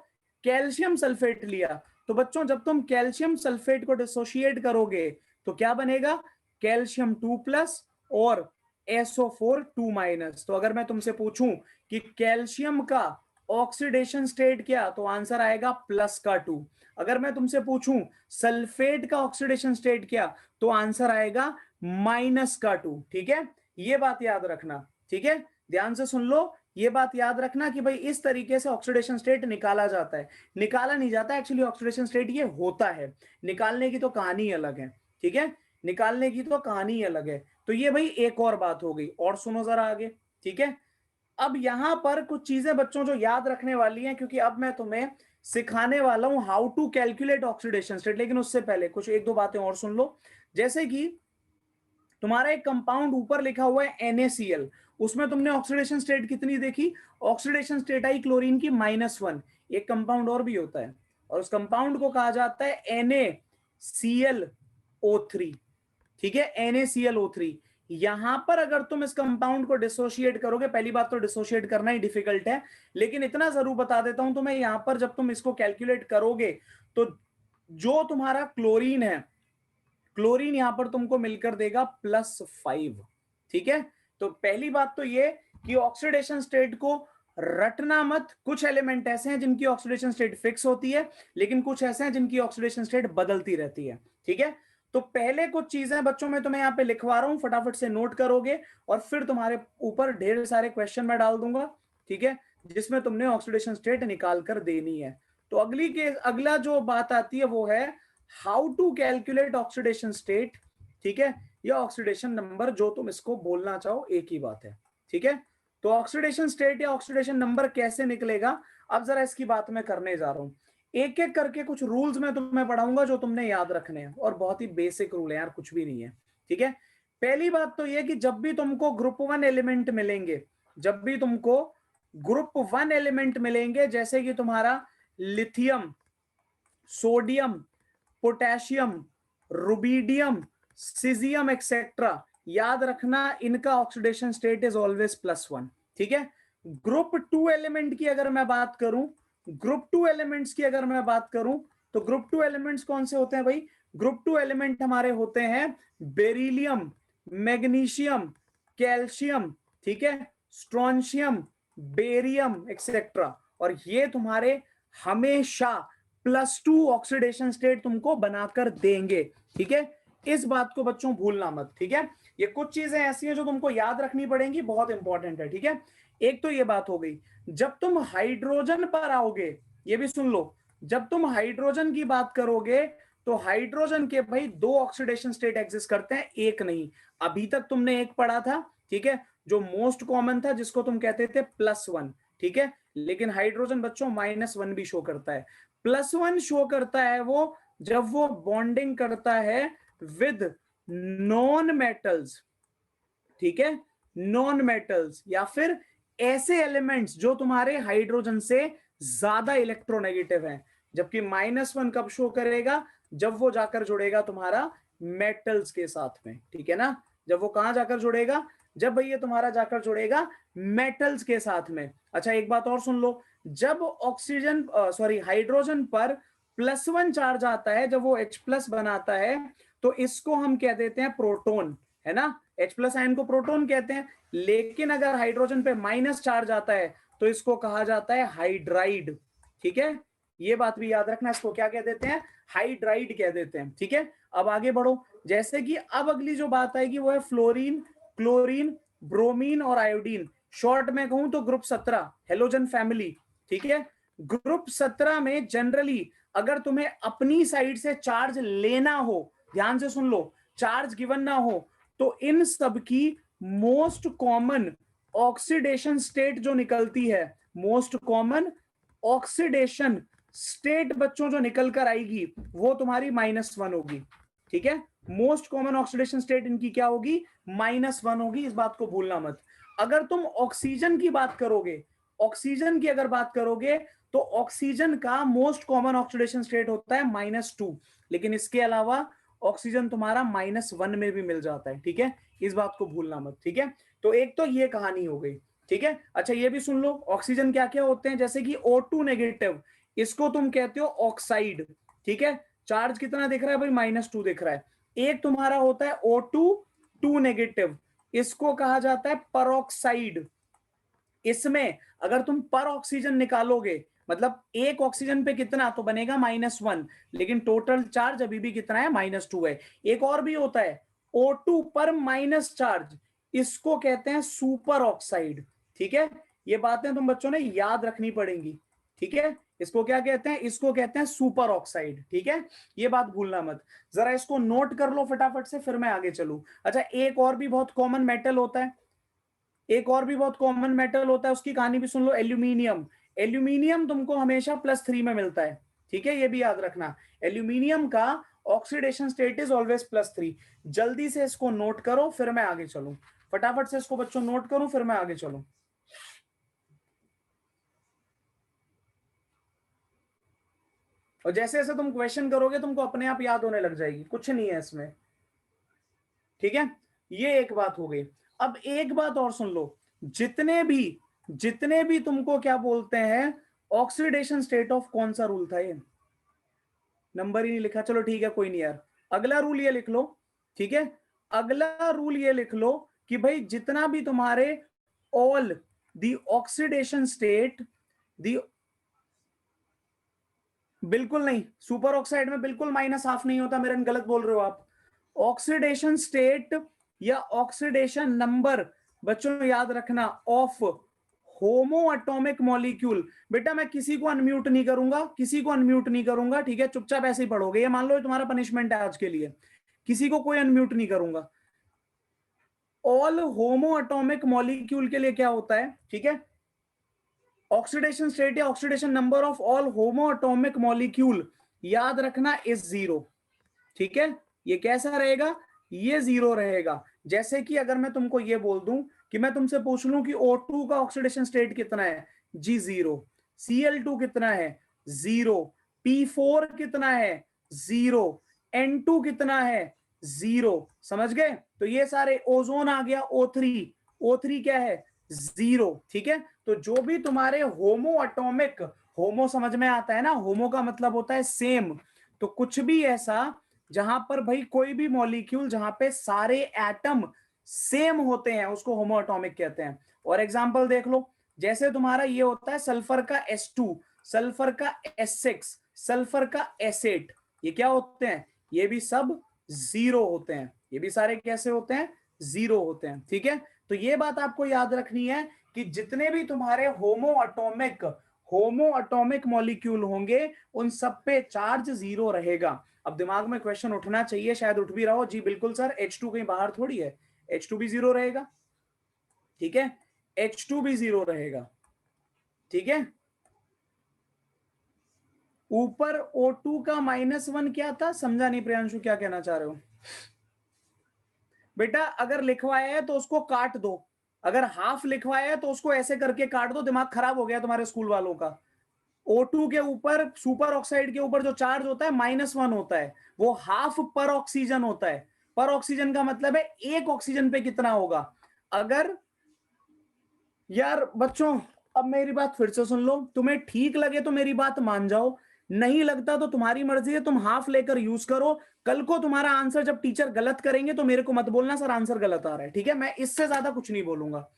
कैल्शियम सल्फेट लिया, तो बच्चों जब तुम कैल्शियम सल्फेट को डिसोशिएट करोगे तो क्या बनेगा, कैल्शियम 2+ और SO4 2-। तो अगर मैं तुमसे पूछूं कि कैल्शियम का ऑक्सीडेशन स्टेट क्या, तो आंसर आएगा +2। अगर मैं तुमसे पूछूं सल्फेट का ऑक्सीडेशन स्टेट क्या, तो आंसर आएगा -2, ठीक है। ये बात याद रखना, ठीक है, ध्यान से सुन लो, ये बात याद रखना कि भाई इस तरीके से ऑक्सीडेशन स्टेट निकाला जाता है, निकाला नहीं जाता एक्चुअली, ऑक्सीडेशन स्टेट ये होता है, निकालने की तो कहानी अलग है, ठीक है, निकालने की तो कहानी अलग है। तो ये भाई एक और बात हो गई, और सुनो जरा आगे, ठीक है। अब यहां पर कुछ चीजें बच्चों जो याद रखने वाली हैं, क्योंकि अब मैं तुम्हें सिखाने वाला हूं how to calculate oxidation state, लेकिन उससे पहले कुछ एक दो बातें और सुन लो। जैसे कि तुम्हारा एक कंपाउंड ऊपर लिखा हुआ है NaCl, उसमें तुमने ऑक्सीडेशन स्टेट कितनी देखी, ऑक्सीडेशन स्टेट आई क्लोरीन की -1। एक कंपाउंड और भी होता है और उस कंपाउंड को कहा जाता है NaClO3, ठीक है, NaClO3। यहां पर अगर तुम इस कंपाउंड को डिसोशिएट करोगे, पहली बात तो डिसोशिएट करना ही डिफिकल्ट है, लेकिन इतना जरूर बता देता हूं तुम्हें, यहां पर जब तुम इसको कैलकुलेट करोगे तो जो तुम्हारा क्लोरीन है, क्लोरीन यहां पर तुमको मिलकर देगा +5, ठीक है। तो पहली बात तो ये कि ऑक्सीडेशन स्टेट को रटना मत, कुछ एलिमेंट ऐसे हैं जिनकी ऑक्सीडेशन स्टेट फिक्स होती है, लेकिन कुछ ऐसे हैं जिनकी ऑक्सीडेशन स्टेट बदलती रहती है, ठीक है। तो पहले कुछ चीजें बच्चों में तुम्हें यहां पे लिखवा रहा हूं, फटाफट से नोट करोगे और फिर तुम्हारे ऊपर ढेर सारे क्वेश्चन मैं डाल दूंगा, ठीक है, जिसमें तुमने ऑक्सीडेशन स्टेट निकाल कर देनी है। तो अगला जो बात आती है वो है how to calculate oxidation state, ठीक है, या ऑक्सीडेशन नंबर, जो तुम इसको बोलना चाहो एक ही बात है, ठीक है। तो ऑक्सीडेशन स्टेट या ऑक्सीडेशन नंबर कैसे निकलेगा, अब जरा इसकी बात मैं करने जा रहा हूं। एक एक करके कुछ रूल्स मैं तुम्हें पढ़ाऊंगा जो तुमने याद रखने हैं, और बहुत ही बेसिक रूल है यार, कुछ भी नहीं है, ठीक है। पहली बात तो ये कि जब भी तुमको ग्रुप 1 एलिमेंट मिलेंगे, जब भी तुमको ग्रुप 1 एलिमेंट मिलेंगे, जैसे कि तुम्हारा lithium, sodium, potassium, rubidium, caesium etcetera, याद रखना इनका ऑक्सीडेशन स्टेट इज ऑलवेज +1, ठीक है। ग्रुप 2 एलिमेंट की अगर मैं बात करूं, ग्रुप 2 एलिमेंट्स की अगर मैं बात करूं, तो ग्रुप 2 एलिमेंट्स कौन से होते हैं भाई? ग्रुप 2 एलिमेंट हमारे होते हैं बेरिलियम, मैग्नीशियम, कैल्शियम, ठीक है, स्ट्रोंशियम, बेरियम एक्सेट्रा, और ये तुम्हारे हमेशा +2 ऑक्सीडेशन स्टेट तुमको बनाकर देंगे, ठीक है। इस बात को बच्चों भूलना मत, ठीक है। ये कुछ चीजें ऐसी हैं जो तुमको याद रखनी पड़ेंगी, बहुत इंपॉर्टेंट है, ठीक है। एक तो ये बात हो गई। जब तुम हाइड्रोजन पर आओगे, ये भी सुन लो, जब तुम हाइड्रोजन की बात करोगे तो हाइड्रोजन के भाई 2 ऑक्सीडेशन स्टेट एग्जिस्ट करते हैं, एक नहीं। अभी तक तुमने एक पढ़ा था, ठीक है, जो मोस्ट कॉमन था, जिसको तुम कहते थे +1, ठीक है। लेकिन हाइड्रोजन बच्चों -1 भी शो करता है। +1 शो करता है वो जब वो बॉन्डिंग करता है विद नॉन मेटल्स, ठीक है, नॉन मेटल्स, या फिर ऐसे एलिमेंट्स जो तुम्हारे हाइड्रोजन से ज्यादा इलेक्ट्रोनेगेटिव हैं। जबकि -1 कब शो करेगा? जब वो जाकर जुड़ेगा तुम्हारा मेटल्स के साथ में, ठीक है ना। जब वो कहां जाकर जुड़ेगा? जब भैया तुम्हारा जाकर जुड़ेगा मेटल्स के साथ में। अच्छा एक बात और सुन लो, जब ऑक्सीजन हाइड्रोजन पर +1 चार्ज आता है, जब वो H+ बनाता है, तो इसको हम कह देते हैं प्रोटोन, है ना। H+ आयन को प्रोटोन कहते हैं। लेकिन अगर हाइड्रोजन पे माइनस चार्ज आता है तो इसको कहा जाता है हाइड्राइड, ठीक है। ये बात भी याद रखना, इसको क्या कह देते हैं? हाइड्राइड कह देते हैं, ठीक है। अब आगे बढ़ो, जैसे कि अब अगली जो बात आएगी वो है फ्लोरीन, क्लोरीन, ब्रोमीन और आयोडीन। शॉर्ट में कहूं तो ग्रुप 17 हेलोजन फैमिली, ठीक है। ग्रुप 17 में जनरली अगर तुम्हें अपनी साइड से चार्ज लेना हो, ध्यान से सुन लो, चार्ज गिवन ना हो, तो इन सब की मोस्ट कॉमन ऑक्सीडेशन स्टेट जो निकलती है, मोस्ट कॉमन ऑक्सीडेशन स्टेट बच्चों जो निकल कर आएगी वो तुम्हारी -1 होगी, ठीक है। मोस्ट कॉमन ऑक्सीडेशन स्टेट इनकी क्या होगी? -1 होगी, इस बात को भूलना मत। अगर तुम ऑक्सीजन की बात करोगे, ऑक्सीजन की अगर बात करोगे, तो ऑक्सीजन का मोस्ट कॉमन ऑक्सीडेशन स्टेट होता है -2, लेकिन इसके अलावा ऑक्सीजन तुम्हारा -1 में भी मिल जाता है, ठीक है। इस बात को भूलना मत, ठीक है। तो एक तो ये कहानी हो गई, ठीक है। अच्छा ये भी सुन लो, ऑक्सीजन क्या क्या होते हैं, जैसे कि O2 नेगेटिव, इसको तुम कहते हो ऑक्साइड, ठीक है। चार्ज कितना दिख रहा है भाई? -2 दिख रहा है। एक तुम्हारा होता है O2 नेगेटिव, इसको कहा जाता है परऑक्साइड। इसमें अगर तुम पर ऑक्सीजन निकालोगे, मतलब एक ऑक्सीजन पे कितना, तो बनेगा -1, लेकिन टोटल चार्ज अभी भी कितना है? -2 है। एक और भी होता है O2 पर माइनस चार्ज, इसको कहते हैं सुपर ऑक्साइड, ठीक है। ये बातें तुम बच्चों ने याद रखनी पड़ेंगी, ठीक है। इसको क्या कहते हैं? इसको कहते हैं सुपर ऑक्साइड, ठीक है। ये बात भूलना मत, जरा इसको नोट कर लो फटाफट से, फिर मैं आगे चलूं। अच्छा एक और भी बहुत कॉमन मेटल होता है, एक और भी बहुत कॉमन मेटल होता है, उसकी कहानी भी सुन लो, एल्यूमिनियम। एल्यूमिनियम तुमको हमेशा +3 में मिलता है, ठीक है, ये भी याद रखना। एल्यूमिनियम का ऑक्सीडेशन स्टेट इज ऑलवेज +3। जल्दी से इसको नोट करो, फिर मैं आगे चलूं। फटाफट से इसको बच्चों नोट करूं, फिर मैं आगे चलूं। और जैसे जैसे तुम क्वेश्चन करोगे तुमको अपने आप याद होने लग जाएगी, कुछ नहीं है इसमें, ठीक है। ये एक बात हो गई। अब एक बात और सुन लो, जितने भी तुमको क्या बोलते हैं ऑक्सीडेशन स्टेट ऑफ, कौन सा रूल था ये? नंबर ही नहीं लिखा, चलो ठीक है कोई नहीं यार। अगला रूल ये लिख लो, ठीक है। अगला रूल ये लिख लो कि भाई जितना भी तुम्हारे ऑल द ऑक्सीडेशन स्टेट, दी बिल्कुल नहीं, सुपर ऑक्साइड में बिल्कुल -1/2 नहीं होता, मेरे गलत बोल रहे हो आप। ऑक्सीडेशन स्टेट या ऑक्सीडेशन नंबर बच्चों याद रखना ऑफ होमो एटॉमिक मॉलिक्यूल। बेटा मैं किसी को अनम्यूट नहीं करूंगा, किसी को अनम्यूट नहीं करूंगा, ठीक है, चुपचाप ऐसे ही पढ़ोगे। ये मान लो तुम्हारा पनिशमेंट है आज के लिए, किसी को कोई अनम्यूट नहीं करूंगा। ऑल होमो एटॉमिक मॉलिक्यूल के लिए क्या होता है, ठीक है, ऑक्सीडेशन स्टेट या oxidation number of all homo atomic molecule, याद रखना इज 0, ठीक है। ये कैसा रहेगा, ये 0 रहेगा। जैसे कि अगर मैं तुमको ये बोल दूं कि मैं तुमसे पूछ लूं कि O2 का ऑक्सीडेशन स्टेट कितना है, जी 0, Cl2 कितना है, 0, P4 कितना है, 0, N2 कितना है, 0, समझ गए। तो ये सारे, ओजोन आ गया O3, O3 क्या है, 0, ठीक है। तो जो भी तुम्हारे होमो एटॉमिक, होमो समझ में आता है ना, होमो का मतलब होता है सेम, तो कुछ भी ऐसा जहां पर भाई कोई भी मॉलिक्यूल जहां पे सारे एटम सेम होते हैं उसको होमो एटॉमिक कहते हैं। और एग्जांपल देख लो, जैसे तुम्हारा ये होता है सल्फर का S2, सल्फर का S6, सल्फर का S8, ये क्या होते हैं, ये भी सब 0 होते हैं, ये भी सारे कैसे होते हैं, 0 होते हैं, ठीक है। तो ये बात आपको याद रखनी है कि जितने भी तुम्हारे होमो एटॉमिक मॉलिक्यूल होंगे उन सब पे चार्ज 0 रहेगा। अब दिमाग में क्वेश्चन उठना चाहिए, शायद उठ भी रहा हो, जी बिल्कुल सर, H2 कहीं बाहर थोड़ी है, H2 भी 0 रहेगा, ठीक है, H2 भी 0 रहेगा, ठीक है। ऊपर O2 का -1 क्या था, समझा नहीं प्रियांशु, क्या कहना चाह रहे हो बेटा। अगर लिखवाया है तो उसको काट दो, अगर हाफ लिखवाया है तो उसको ऐसे करके काट दो, दिमाग खराब हो गया तुम्हारे स्कूल वालों का। O2 के ऊपर, सुपर ऑक्साइड के ऊपर जो चार्ज होता है -1 होता है, वो हाफ पर ऑक्सीजन होता है। पर ऑक्सीजन का मतलब है एक ऑक्सीजन पे कितना होगा। अगर यार बच्चों, अब मेरी बात फिर से सुन लो, तुम्हें ठीक लगे तो मेरी बात मान जाओ, नहीं लगता तो तुम्हारी मर्जी है, तुम हाफ लेकर यूज करो। कल को तुम्हारा आंसर जब टीचर गलत करेंगे तो मेरे को मत बोलना सर आंसर गलत आ रहा है, ठीक है। मैं इससे ज्यादा कुछ नहीं बोलूंगा,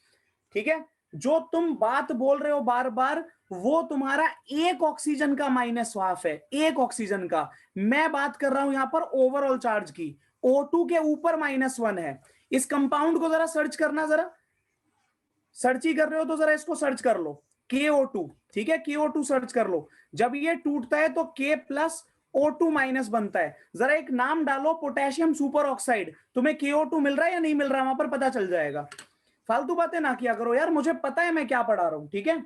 ठीक है। जो तुम बात बोल रहे हो बार बार, वो तुम्हारा एक ऑक्सीजन का -1/2 है, एक ऑक्सीजन का। मैं बात कर रहा हूं यहां पर ओवरऑल चार्ज की। O2 के ऊपर -1 है। इस कंपाउंड को जरा सर्च करना, जरा सर्च ही कर रहे हो तो जरा इसको सर्च कर लो, KO2, ठीक है, KO2 सर्च कर लो। जब ये टूटता है तो K+O2- बनता है। जरा एक नाम डालो, पोटेशियम सुपर ऑक्साइड, तुम्हें KO2 मिल रहा है या नहीं मिल रहा है, वहां पर पता चल जाएगा। फालतू बातें ना किया करो यार, मुझे पता है मैं क्या पढ़ा रहा हूं, ठीक है।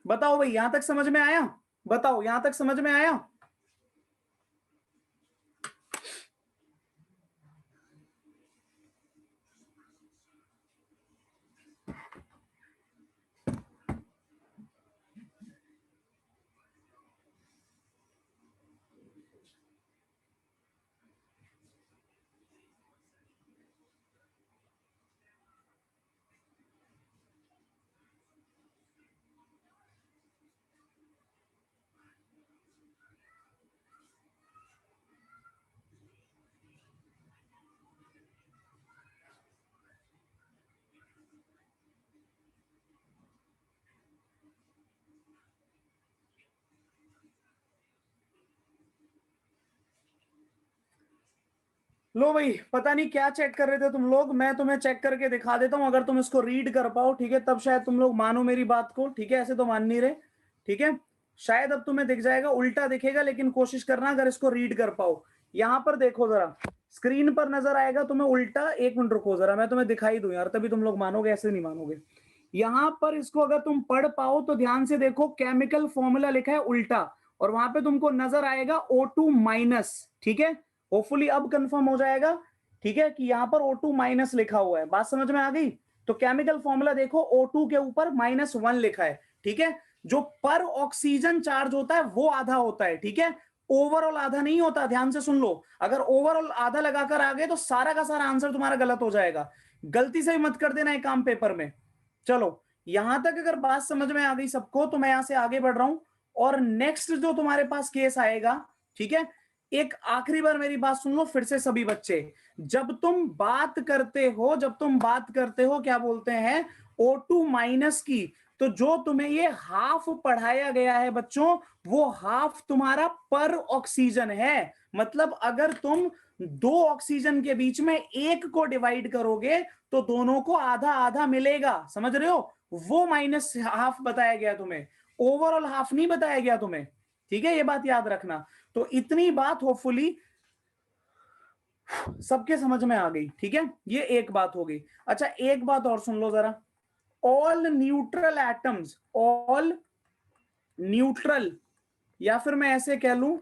बताओ भाई, यहां तक समझ में आया, बताओ यहां तक समझ में आया। लो भाई, पता नहीं क्या चेक कर रहे थे तुम लोग, मैं तुम्हें चेक करके दिखा देता हूं, अगर तुम इसको रीड कर पाओ, ठीक है, तब शायद तुम लोग मानो मेरी बात को, ठीक है, ऐसे तो मान नहीं रहे, ठीक है। शायद अब तुम्हें दिख जाएगा, उल्टा दिखेगा, लेकिन कोशिश करना अगर इसको रीड कर पाओ। यहां पर देखो जरा, स्क्रीन पर नजर आएगा तुम्हें उल्टा, 1 मिनट रुको जरा, मैं तुम्हें दिखाई दूं यार, तभी तुम लोग मानोगे, ऐसे नहीं मानोगे। यहां पर इसको अगर तुम पढ़ पाओ तो ध्यान से देखो, केमिकल फॉर्मूला लिखा है उल्टा, और वहां पे तुमको नजर आएगा O2-, ठीक है। होपफुली अब कंफर्म हो जाएगा, ठीक है, कि यहां पर O2- लिखा हुआ है। बात समझ में आ गई। तो केमिकल फॉर्मूला देखो, O2 के ऊपर -1 लिखा है, ठीक है। जो पर ऑक्सीजन चार्ज होता है वो आधा होता है, ठीक है, ओवरऑल आधा नहीं होता, ध्यान से सुन लो। अगर ओवरऑल आधा लगाकर आ गए तो सारा का सारा आंसर तुम्हारा गलत हो जाएगा। गलती से भी मत कर देना एक काम पेपर में। चलो, यहां तक अगर बात समझ में आ गई सबको, तो मैं यहां से आगे बढ़ रहा हूं, और नेक्स्ट जो तुम्हारे पास केस आएगा, ठीक है, एक आखिरी बार मेरी बात सुन लो फिर से सभी बच्चे। जब तुम बात करते हो क्या बोलते हैं, O2- की, तो जो तुम्हें ये हाफ पढ़ाया गया है बच्चों, वो हाफ तुम्हारा पर ऑक्सीजन है। मतलब अगर तुम 2 ऑक्सीजन के बीच में एक को डिवाइड करोगे तो दोनों को आधा आधा मिलेगा, समझ रहे हो। वो -1/2 बताया गया तुम्हें, ओवरऑल हाफ नहीं बताया गया तुम्हें, ठीक है, ये बात याद रखना। तो इतनी बात होपफुली सबके समझ में आ गई, ठीक है, ये एक बात हो गई। अच्छा एक बात और सुन लो जरा, all neutral atoms, all neutral, या फिर मैं ऐसे कह लूं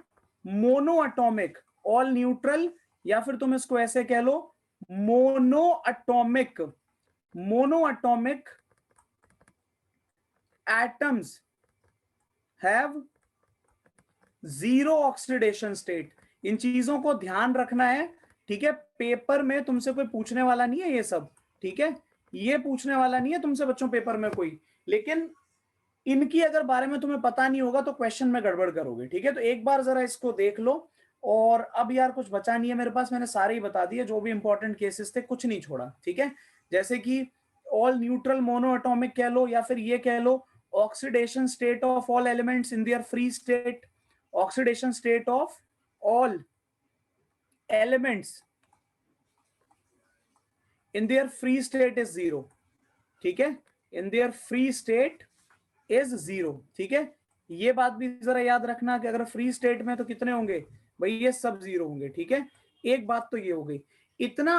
मोनो एटॉमिक, ऑल न्यूट्रल, या फिर तुम इसको ऐसे कह लो mono atomic, mono atomic atoms have zero oxidation state. इन चीजों को ध्यान रखना है, ठीक है, पेपर में तुमसे कोई पूछने वाला नहीं है ये सब, ठीक है, ये पूछने वाला नहीं है तुमसे बच्चों पेपर में कोई, लेकिन इनकी अगर बारे में तुम्हें पता नहीं होगा तो क्वेश्चन में गड़बड़ करोगे, ठीक है। तो एक बार जरा इसको देख लो, और अब यार कुछ बचा नहीं है मेरे पास, मैंने सारे ही बता दिए जो भी इंपॉर्टेंट केसेस थे, कुछ नहीं छोड़ा, ठीक है। जैसे कि ऑल न्यूट्रल मोनो एटॉमिक कह लो, या फिर ये कह लो oxidation state of all elements in their free state, oxidation state of all elements in their free state is 0, ठीक है, in their free state is 0, ठीक है। ये बात भी जरा याद रखना कि अगर फ्री स्टेट में तो कितने होंगे भाई, ये सब 0 होंगे, ठीक है। एक बात तो ये हो गई। इतना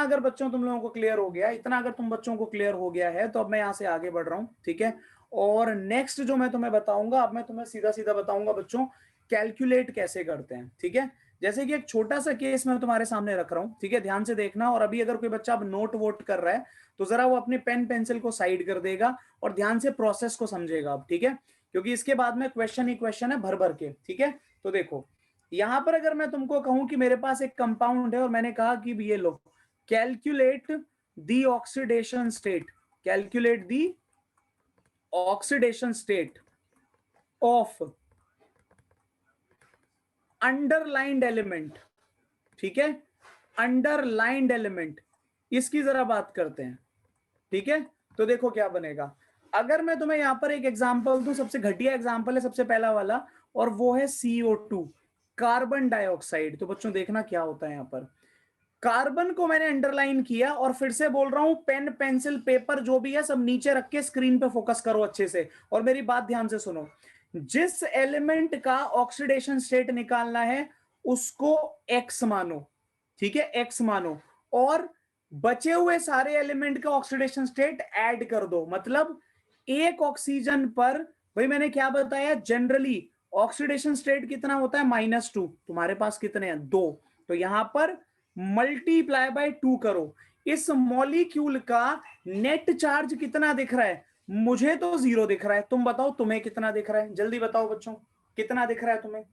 अगर बच्चों तुम लोगों को क्लियर हो गया, इतना अगर तुम बच्चों को क्लियर हो गया है, तो अब मैं यहां से आगे बढ़ रहा हूं, ठीक है। और नेक्स्ट जो मैं तुम्हें बताऊंगा, अब मैं तुम्हें सीधा सीधा बताऊंगा बच्चों कैलकुलेट कैसे करते हैं, ठीक है। जैसे कि एक छोटा सा केस मैं तुम्हारे सामने रख रहा हूं, ठीक है, ध्यान से देखना। और अभी अगर कोई बच्चा अब नोट वोट कर रहा है तो जरा वो अपने पेन पेंसिल को साइड कर देगा और ध्यान से प्रोसेस को समझेगा अब, ठीक है, क्योंकि इसके बाद में क्वेश्चन ही क्वेश्चन है भर भर के, ठीक है। तो देखो यहां पर अगर मैं तुमको कहूं कि मेरे पास एक कंपाउंड है और मैंने कहा कि ये लो calculate the oxidation state, calculate the oxidation state of underlined element, ठीक है, अंडरलाइंड एलिमेंट, इसकी जरा बात करते हैं, ठीक है। तो देखो क्या बनेगा, अगर मैं तुम्हें यहां पर एक एग्जांपल दूं, सबसे घटिया एग्जांपल है सबसे पहला वाला, और वो है CO2, कार्बन डाइऑक्साइड। तो बच्चों देखना क्या होता है यहां पर, कार्बन को मैंने अंडरलाइन किया, और फिर से बोल रहा हूं पेन पेंसिल पेपर जो भी है सब नीचे रख के स्क्रीन पे फोकस करो अच्छे से, और मेरी बात ध्यान से सुनो। जिस एलिमेंट का ऑक्सीडेशन स्टेट निकालना है उसको X मानो, ठीक है, X मानो, और बचे हुए सारे एलिमेंट का ऑक्सीडेशन स्टेट ऐड कर दो। मतलब एक ऑक्सीजन पर, भाई मैंने क्या बताया, जनरली ऑक्सीडेशन स्टेट कितना होता है -2, तुम्हारे पास कितने हैं 2, तो यहां पर मल्टीप्लाई बाय 2 करो। इस मॉलिक्यूल का नेट चार्ज कितना दिख रहा है, मुझे तो 0 दिख रहा है, तुम बताओ तुम्हें कितना दिख रहा है, जल्दी बताओ बच्चों कितना दिख रहा है तुम्हें,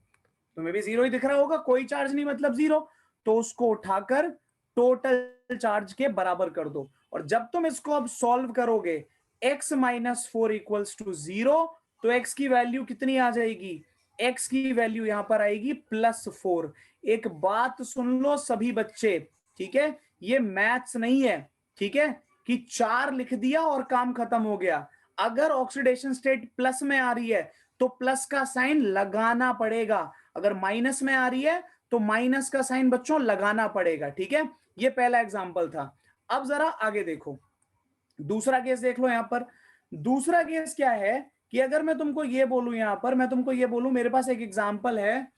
तुम्हें भी 0 ही दिख रहा होगा, कोई चार्ज नहीं मतलब 0, तो उसको उठाकर टोटल चार्ज के बराबर कर दो। और जब तुम इसको अब सॉल्व करोगे x - 4 = 0, तो x की वैल्यू कितनी आ जाएगी, x की वैल्यू यहां पर आएगी +4। एक बात सुन लो सभी बच्चे, ठीक है, ये मैथ्स नहीं है, ठीक है, कि 4 लिख दिया और काम खत्म हो गया। अगर ऑक्सीडेशन स्टेट प्लस में आ रही है तो प्लस का साइन लगाना पड़ेगा, अगर माइनस में आ रही है तो माइनस का साइन बच्चों लगाना पड़ेगा, ठीक है। ये पहला एग्जांपल था। अब जरा आगे देखो, दूसरा केस देख लो। यहां पर दूसरा केस क्या है कि अगर मैं तुमको ये बोलूं, यहां पर मैं तुमको ये बोलूं, मेरे पास एक एग्जांपल है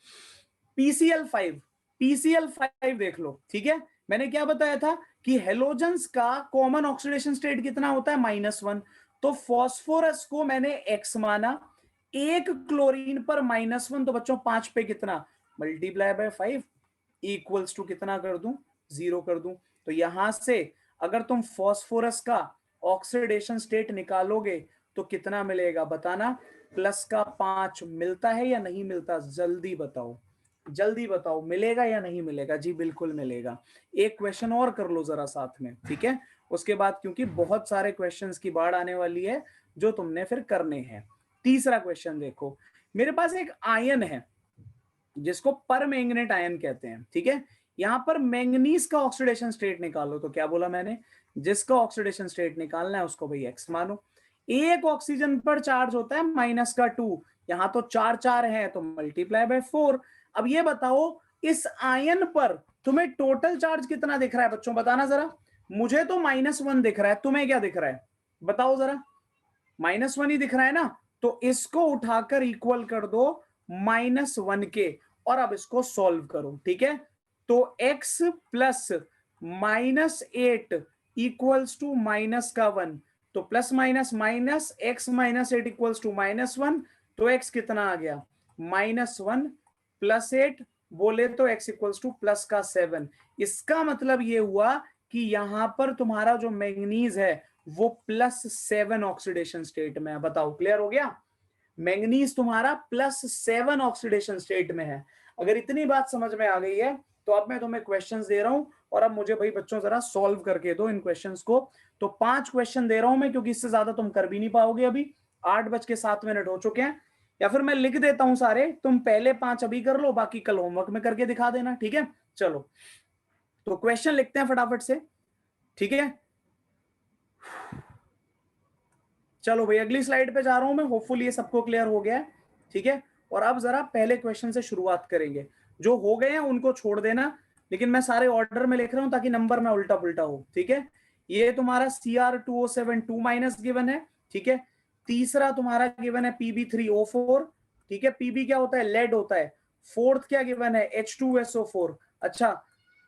PCl5, PCl5 देख लो, ठीक है। मैंने क्या बताया था कि हेलोजेंस का कॉमन ऑक्सीडेशन स्टेट कितना होता है -1, तो फास्फोरस को मैंने X माना, एक क्लोरीन पर -1, तो बच्चों 5 पे कितना मल्टीप्लाई बाय 5 इक्वल्स टू कितना कर दूं, 0 कर दूं। तो यहां से अगर तुम फास्फोरस का ऑक्सीडेशन स्टेट निकालोगे तो कितना मिलेगा बताना, प्लस का 5 मिलता है या नहीं मिलता, जल्दी बताओ, जल्दी बताओ, मिलेगा या नहीं मिलेगा? जी बिल्कुल मिलेगा। एक क्वेश्चन और कर लो जरा साथ में, ठीक है, उसके बाद, क्योंकि बहुत सारे क्वेश्चंस की बाढ़ आने वाली है जो तुमने फिर करने हैं। तीसरा क्वेश्चन देखो, मेरे पास एक आयन है जिसको परमैंगनेट आयन कहते हैं, ठीक है। यहां पर मैंगनीज का ऑक्सीडेशन स्टेट निकालो, तो क्या बोला मैंने, जिसका ऑक्सीडेशन स्टेट निकालना है उसको भाई X मानो। एक ऑक्सीजन पर चार्ज होता है -2, यहां तो 4 है तो मल्टीप्लाई बाय 4। अब ये बताओ इस आयन पर तुम्हें टोटल चार्ज कितना दिख रहा है बच्चों, बताना जरा। मुझे तो -1 दिख रहा है, तुम्हें क्या दिख रहा है बताओ जरा, -1 ही दिख रहा है ना, तो इसको उठाकर इक्वल कर दो -1 के, और अब इसको सॉल्व करो, ठीक है। तो x plus minus 8 equals to minus का 1, तो plus minus minus x minus 8 equals to minus 1, तो x कितना आ गया -1 प्लस 8 बोले तो x इक्वल्स टू प्लस का 7। इसका मतलब ये हुआ कि यहां पर तुम्हारा जो मैंगनीज है वो +7 ऑक्सीडेशन स्टेट में है। बताओ क्लियर हो गया? मैंगनीज तुम्हारा +7 ऑक्सीडेशन स्टेट में है। अगर इतनी बात समझ में आ गई है तो अब मैं तुम्हें क्वेश्चंस दे रहा हूं और अब मुझे भाई बच्चों जरा सॉल्व करके दो इन क्वेश्चंस को। तो 5 क्वेश्चन दे रहा हूं मैं, क्योंकि इससे ज्यादा तुम कर भी नहीं पाओगे। अभी 8:07 हो चुके हैं, या फिर मैं लिख देता हूं सारे, तुम पहले 5 अभी कर लो, बाकी कल होमवर्क में करके दिखा देना, ठीक है। चलो तो क्वेश्चन लिखते हैं फटाफट से, ठीक है। चलो भाई अगली स्लाइड पे जा रहा हूं मैं, होपफुली ये सबको क्लियर हो गया है, ठीक है। और अब जरा पहले क्वेश्चन से शुरुआत करेंगे। जो हो गए हैं उनको छोड़ देना, लेकिन मैं सारे ऑर्डर में लिख रहा हूं ताकि नंबर ना उल्टा पुल्टा हो, ठीक है। ये तुम्हारा Cr2O7 2- गिवन है, ठीक है। तीसरा तुम्हारा गिवन है Pb3O4, ठीक है। Pb क्या होता है? लेड होता है। फोर्थ क्या गिवन है? H2SO4। अच्छा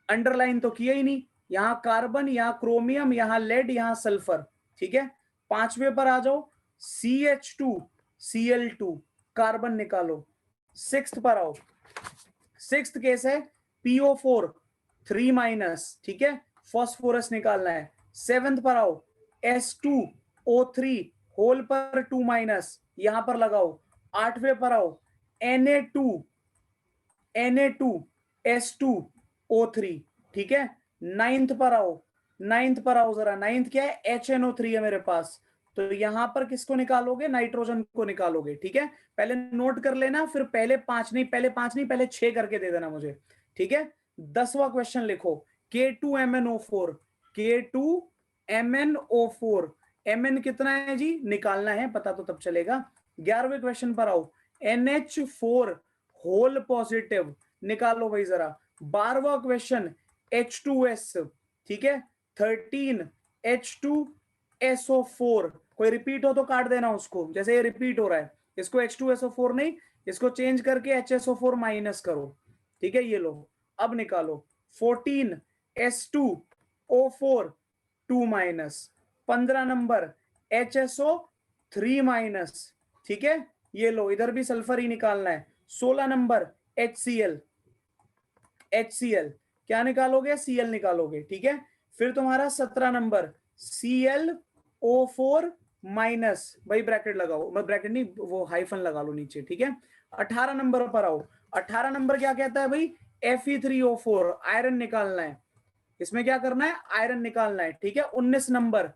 अंडरलाइन तो किया ही नहीं, यहां कार्बन, यहां क्रोमियम, यहां लेड, यहां सल्फर, ठीक है। पांचवे पर आ जाओ, CH2Cl2 कार्बन निकालो। सिक्स्थ पर आओ, सिक्स्थ केस है PO4 3-, ठीक है, फॉस्फोरस निकालना है। सेवेंथ पर आओ, S2O3 होल पर 2-, यहां पर लगाओ। आठवें पर आओ, Na2S2O3, ठीक है। नाइन्थ पर आओ, जरा नाइन्थ क्या है? HNO3 है मेरे पास, तो यहां पर किसको निकालोगे? नाइट्रोजन को निकालोगे, ठीक है। पहले नोट कर लेना, फिर पहले 5 नहीं, पहले 6 करके दे देना मुझे, ठीक है। 10वां क्वेश्चन लिखो, K2MnO4, K2MnO4, Mn कितना है जी? निकालना है, पता तो तब चलेगा। 11वें क्वेश्चन पर आओ, NH4 होल पॉजिटिव निकालो भाई जरा। 12वां क्वेश्चन H2S, ठीक है। 13 H2SO4, कोई रिपीट हो तो काट देना उसको, जैसे ये रिपीट हो रहा है, इसको H2SO4 नहीं, इसको चेंज करके HSO4 माइनस करो, ठीक है। ये लो, अब निकालो। 14 S2O4 2-, 15 नंबर HSO3-, ठीक है। ये लो, इधर भी सल्फर ही निकालना है। 16 नंबर HCl, क्या निकालोगे? Cl निकालोगे, ठीक है। फिर तुम्हारा 17 नंबर ClO4-, भाई ब्रैकेट लगाओ, मैं ब्रैकेट नहीं, वो हाइफन लगा लो नीचे, ठीक है। 18 नंबर पर आओ, 18 नंबर क्या कहता है भाई? Fe3O4 आयरन निकालना है। इसमें क्या करना है? आयरन निकालना है, ठीक है। 19 नंबर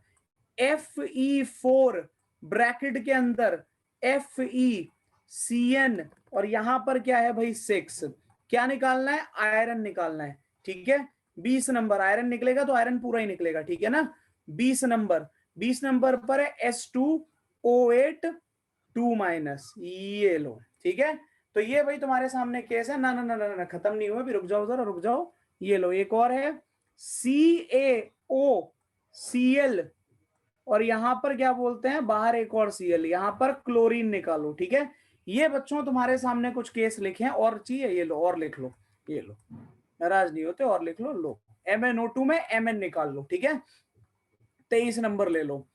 Fe4 ब्रैकेट के अंदर FeCN, और यहां पर क्या है भाई? 6, क्या निकालना है? आयरन निकालना है, ठीक है। 20 नंबर आयरन निकलेगा तो आयरन पूरा ही निकलेगा, ठीक है ना। 20 नंबर पर है S2O8 2-, ये लो, ठीक है। तो ये भाई तुम्हारे सामने केस है ना, ना ना ना ना, खत्म नहीं हुआ, भी रुक जाओ जरा, रुक जाओ। ये लो, एक और है CaOCl, और यहां पर क्या बोलते हैं? बाहर एक और Cl, यहां पर क्लोरीन निकालो, ठीक है। ये बच्चों तुम्हारे सामने कुछ केस लिखे हैं, और चाहिए? ये लो, और लिख लो, ये लो, नाराज नहीं होते, और लिख लो। लो, MnO2 में Mn निकाल लो, ठीक है। 23 नंबर ले लो,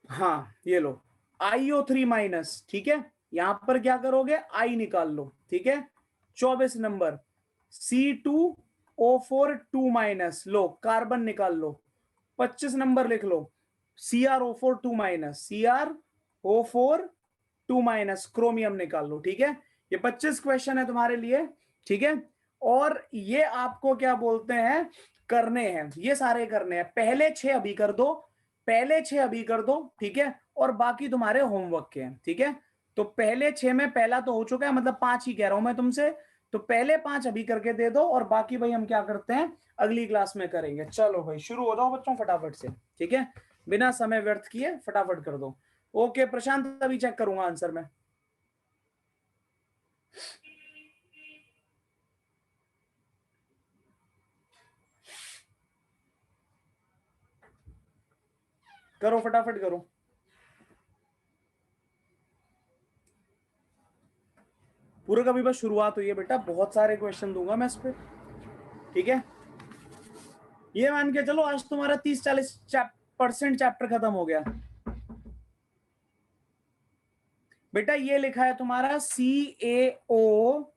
हाँ ये लो, IO3-, ठीक है। यहां पर क्या करोगे? I निकाल लो, ठीक है। 24 नंबर C2O4 2-, लो कार्बन निकाल लो। 25 नंबर लिख लो, CrO4 2-, CrO4 2-, क्रोमियम निकाल लो, ठीक है। ये 25 क्वेश्चन है तुम्हारे लिए, ठीक है। और ये आपको क्या बोलते हैं? करने हैं, ये सारे करने हैं। पहले 6 अभी कर दो, ठीक है। और बाकी तुम्हारे होमवर्क के हैं, ठीक है। तो पहले 6 में पहला तो हो चुका है, मतलब 5 ही कह रहा हूं मैं तुमसे, तो पहले 5 अभी करके दे दो, और बाकी भाई हम क्या करते हैं? अगली क्लास में करेंगे। चलो भाई शुरू हो जाओ बच्चों फटाफट से, ठीक है, बिना समय व्यर्थ किए फटाफट कर दो। ओके प्रशांत, अभी चेक करूंगा आंसर में। करो फटाफट करो। पूरा का भी बस शुरुआत हुई है बेटा, बहुत सारे क्वेश्चन दूंगा मैं इस पे, ठीक है। ये मान के चलो आज तुम्हारा 30-40% चैप्टर खत्म हो गया बेटा। ये लिखा है तुम्हारा CaOCl,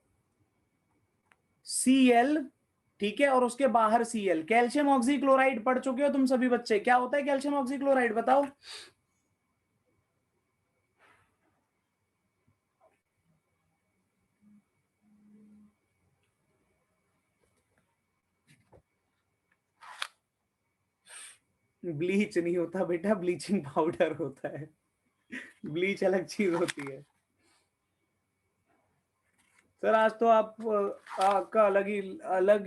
ठीक है, और उसके बाहर Cl। कैल्शियम ऑक्सीक्लोराइड पढ़ चुके हो तुम सभी बच्चे, क्या होता है कैल्शियम ऑक्सीक्लोराइड बताओ। ब्लीच नहीं होता बेटा, ब्लीचिंग पाउडर होता है, ब्लीच अलग चीज होती है। सर आज तो आपका अलग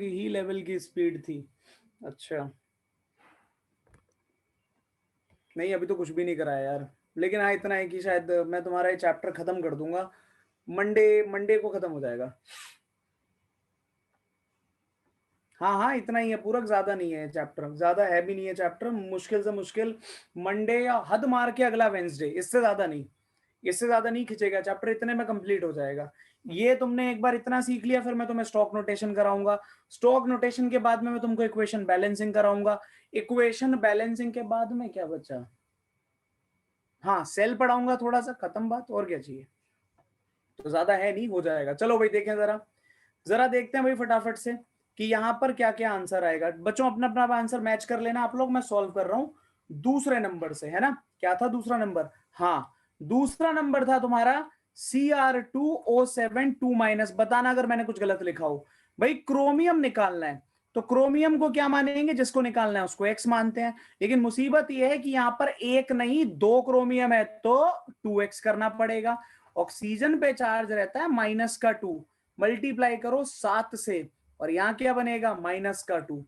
ही लेवल की स्पीड थी। अच्छा नहीं अभी तो कुछ भी नहीं कराया यार, लेकिन हाँ इतना है कि शायद मैं तुम्हारा ये चैप्टर खत्म कर दूंगा, मंडे को खत्म हो जाएगा। हाँ इतना ही है, पूरा ज्यादा नहीं है चैप्टर, ज्यादा है भी नहीं है चैप्टर, मुश्किल से मुश्किल मंडे या हद मार के अगला वेंसडे, इससे ज्यादा नहीं खिंचेगा चैप्टर, इतने में कंप्लीट हो जाएगा। ये तुमने एक बार इतना सीख लिया, फिर मैं तुम्हें स्टॉक नोटेशन कराऊंगा, स्टॉक नोटेशन के बाद में मैं तुमको इक्वेशन बैलेंसिंग कराऊंगा, इक्वेशन बैलेंसिंग के बाद में क्या बचा, हाँ सेल पढ़ाऊंगा थोड़ा सा, खत्म बात, और क्या चाहिए, तो ज्यादा है नहीं, हो जाएगा। चलो भाई देखें जरा देखते हैं भाई फटाफट से कि यहाँ पर क्या क्या आंसर आएगा। बच्चों अपना अपना आंसर मैच कर लेना आप लोग, मैं सॉल्व कर रहा हूँ दूसरे नंबर से, है ना। क्या था दूसरा नंबर, हाँ दूसरा नंबर था तुम्हारा Cr2O7 2-, बताना अगर मैंने कुछ गलत लिखा हो। भाई क्रोमियम निकालना है, तो क्रोमियम को क्या मानेंगे, जिसको निकालना है उसको x मानते हैं, लेकिन मुसीबत यह है कि यहाँ पर एक नहीं 2 क्रोमियम है तो 2x करना पड़ेगा। ऑक्सीजन पे चार्ज रहता है -2, मल्टीप्लाई करो 7 से, और यहाँ क्या बनेगा -2,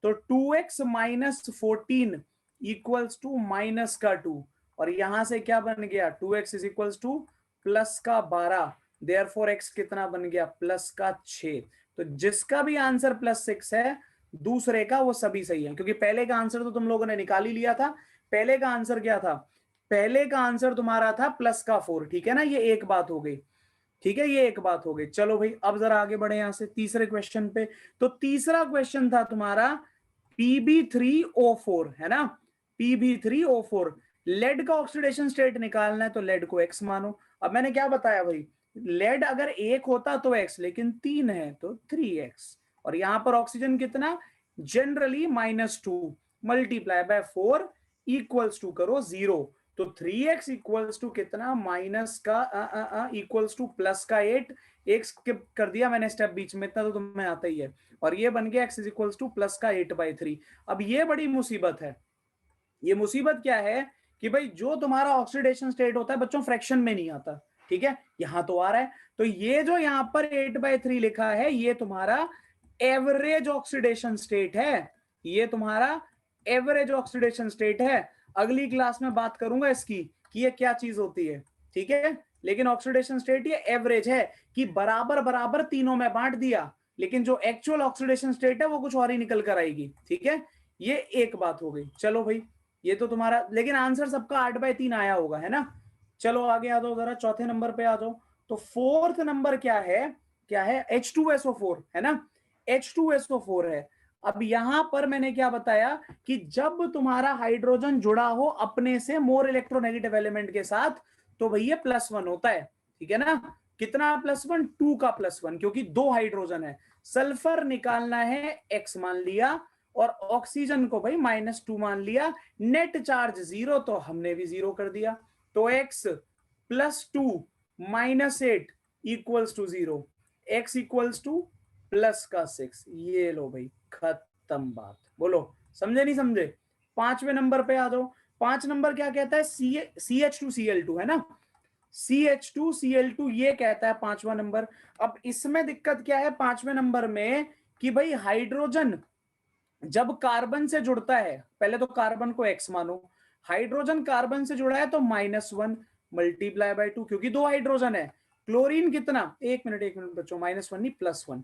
तो 2x - 14 इक्वल्स टू -2, और यहां से क्या बन गया 2x is equals to +12, therefore x कितना बन गया +6। तो जिसका भी आंसर +6 है दूसरे का वो सभी सही है, क्योंकि पहले का आंसर तो तुम लोगों ने निकाल ही लिया था। पहले का आंसर क्या था, पहले का आंसर तुम्हारा था +4, ठीक है ना, ये एक बात हो गई, ठीक है, ये एक बात हो गई। चलो भाई अब जरा आगे बढ़े यहां से तीसरे क्वेश्चन पे। तो तीसरा क्वेश्चन था तुम्हारा Pb3O4, है ना, Pb3O4, लेड का ऑक्सीडेशन स्टेट निकालना है, तो लेड को x मानो। अब मैंने क्या बताया भाई, लेड अगर 1 होता तो x, लेकिन 3 है तो 3x, और यहां पर ऑक्सीजन कितना generally -2 multiply by 4 equals to करो 0, तो 3x इक्वल्स टू कितना माइनस का इक्वल्स टू +8, x कर दिया मैंने स्टेप बीच में, इतना तो तुम्हें आता ही है, और ये बन गया x इज इक्वल्स टू +8/3। अब ये बड़ी मुसीबत है, ये मुसीबत क्या है कि भाई जो तुम्हारा ऑक्सीडेशन स्टेट होता है बच्चों फ्रैक्शन में नहीं आता, ठीक है, यहां तो आ रहा है, तो ये जो यहां पर 8/3 लिखा है ये तुम्हारा एवरेज ऑक्सीडेशन स्टेट है, ये तुम्हारा एवरेज ऑक्सीडेशन स्टेट है। अगली क्लास में बात करूंगा इसकी कि ये क्या चीज होती है, ठीक है, लेकिन ऑक्सीडेशन स्टेट ये एवरेज है कि बराबर बराबर तीनों में बांट दिया, लेकिन जो एक्चुअल ऑक्सीडेशन स्टेट है वो कुछ और ही निकल कर आएगी, ठीक है, ये एक बात हो गई। चलो भाई ये तो तुम्हारा, लेकिन आंसर सबका 8/3 आया होगा, है ना। चलो आगे आ जाओ जरा, चौथे नंबर पे आ जाओ। तो फोर्थ नंबर क्या है H2SO4, है ना, H2SO4 है। अब यहां पर मैंने क्या बताया कि जब तुम्हारा हाइड्रोजन जुड़ा हो अपने से मोर इलेक्ट्रोनेगेटिव एलिमेंट के साथ, तो भैया +1 होता है, ठीक है ना। कितना +1, 2 का +1, क्योंकि 2 हाइड्रोजन है। सल्फर निकालना है x मान लिया, और ऑक्सीजन को भाई -2 मान लिया, नेट चार्ज 0 तो हमने भी 0 कर दिया, तो x +2 -8 equals to 0, x equals to +6। ये लो भाई खत्म बात, बोलो समझे नहीं समझे। पांचवें नंबर पे आ जाओ। 5 नंबर क्या कहता है, CH2Cl2, है ना, CH2Cl2 ये कहता है 5वां नंबर। अब इसमें दिक्कत क्या है 5वें नंबर में कि भाई हाइड्रोजन जब कार्बन से जुड़ता है, पहले तो कार्बन को x मानो, हाइड्रोजन कार्बन से जुड़ा है तो -1 मल्टीप्लाई बाय 2, क्योंकि 2 हाइड्रोजन है। क्लोरीन कितना, एक मिनट बच्चों, -1 नहीं +1,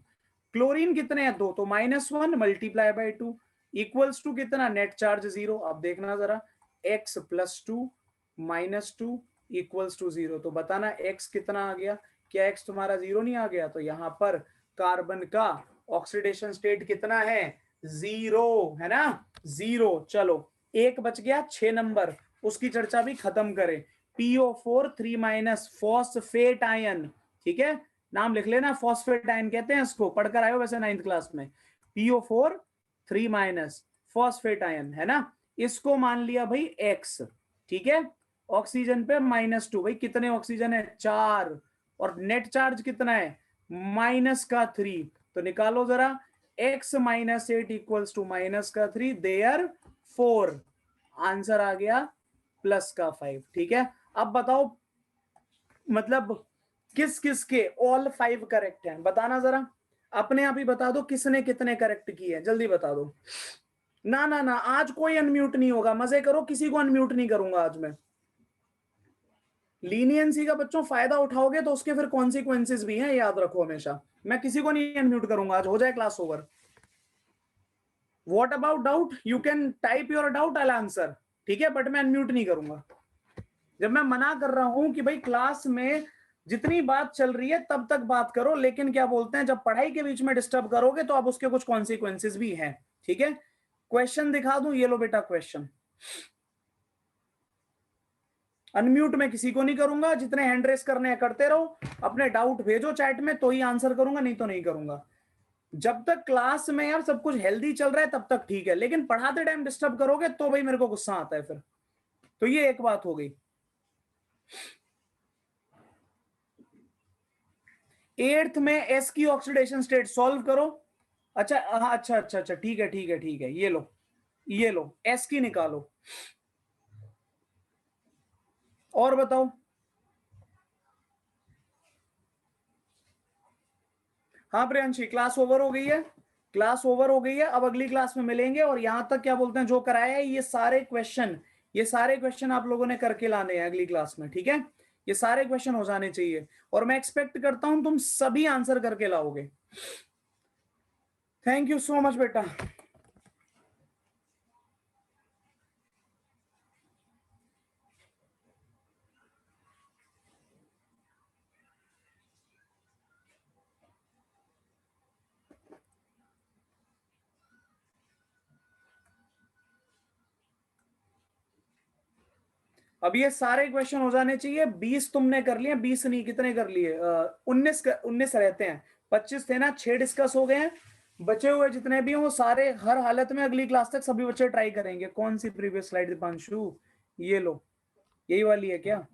क्लोरीन कितने हैं 2, तो -1 मल्टीप्लाई बाय 2 इक्वल्स टू कितना, नेट चार्ज 0। अब देखना जरा, x +2 -2 इक्वल्स टू 0, तो बताना x कितना आ गया, क्या x तुम्हारा 0 नहीं आ गया? तो यहाँ पर कार्बन का ऑक्सीडेशन स्टेट कितना है? 0 है ना, 0। चलो एक बच गया 6 नंबर, उसकी चर्चा भी खत्म करें। PO4 3- फॉस्फेट आयन, ठीक है, नाम लिख लेना, फॉस्फेट आयन कहते हैं इसको, पढ़कर आए हो वैसे 9th क्लास में। PO4 3- फॉस्फेट आयन है ना, इसको मान लिया भाई X, ठीक है। ऑक्सीजन पे -2, भाई कितने ऑक्सीजन है? 4, और नेट चार्ज कितना है? -3, तो निकालो जरा, x - 8 equals to -3, there 4, answer आ गया +5, ठीक है। अब बताओ मतलब किस किस के ऑल 5 करेक्ट हैं, बताना जरा, अपने आप ही बता दो किसने कितने करेक्ट किए, जल्दी बता दो। ना ना ना, आज कोई अनम्यूट नहीं होगा, मजे करो, किसी को अनम्यूट नहीं करूंगा आज मैं। लीनियंसी का बच्चों फायदा उठाओगे तो उसके फिर कॉन्सिक्वेंसेस भी हैं, याद रखो हमेशा। मैं किसी को नहीं अनम्यूट करूंगा आज, हो जाए class over. What about doubt? You can type your doubt, I answer, ठीक है, बट मैं अनम्यूट नहीं करूंगा। जब मैं मना कर रहा हूं कि भाई क्लास में जितनी बात चल रही है तब तक बात करो, लेकिन क्या बोलते हैं, जब पढ़ाई के बीच में डिस्टर्ब करोगे तो अब उसके कुछ कॉन्सिक्वेंसेस भी हैं, ठीक है। क्वेश्चन दिखा दूं, ये लो बेटा क्वेश्चन। अनम्यूट मैं किसी को नहीं करूंगा, जितने हैंड रेस करने हैं करते रहो, अपने डाउट भेजो चैट में तो ही आंसर करूंगा, नहीं तो नहीं करूंगा। जब तक क्लास में यार सब कुछ हेल्दी चल रहा है तब तक ठीक है, लेकिन पढ़ाते टाइम डिस्टर्ब करोगे तो भाई मेरे को गुस्सा आता है फिर। तो ये एक बात हो गई। 8th में एस की ऑक्सीडेशन स्टेट सॉल्व करो। अच्छा अच्छा अच्छा अच्छा, ठीक है ठीक है ठीक है, ये लो एस की निकालो, और बताओ। हाँ प्रियांशी, क्लास ओवर हो गई है, क्लास ओवर हो गई है, अब अगली क्लास में मिलेंगे। और यहां तक क्या बोलते हैं, जो कराया है ये सारे क्वेश्चन आप लोगों ने करके लाने हैं अगली क्लास में, ठीक है। ये सारे क्वेश्चन हो जाने चाहिए, और मैं एक्सपेक्ट करता हूं तुम सभी आंसर करके लाओगे। थैंक यू सो मच बेटा। अब ये सारे क्वेश्चन हो जाने चाहिए। 20 तुमने कर लिए, 20 नहीं, कितने कर लिए? 19 रहते हैं, 25 थे ना, 6 डिस्कस हो गए हैं। बचे हुए जितने भी हैं वो सारे हर हालत में अगली क्लास तक सभी बच्चे ट्राई करेंगे। कौन सी प्रीवियस स्लाइड दीपांशु? ये लो, यही वाली है क्या?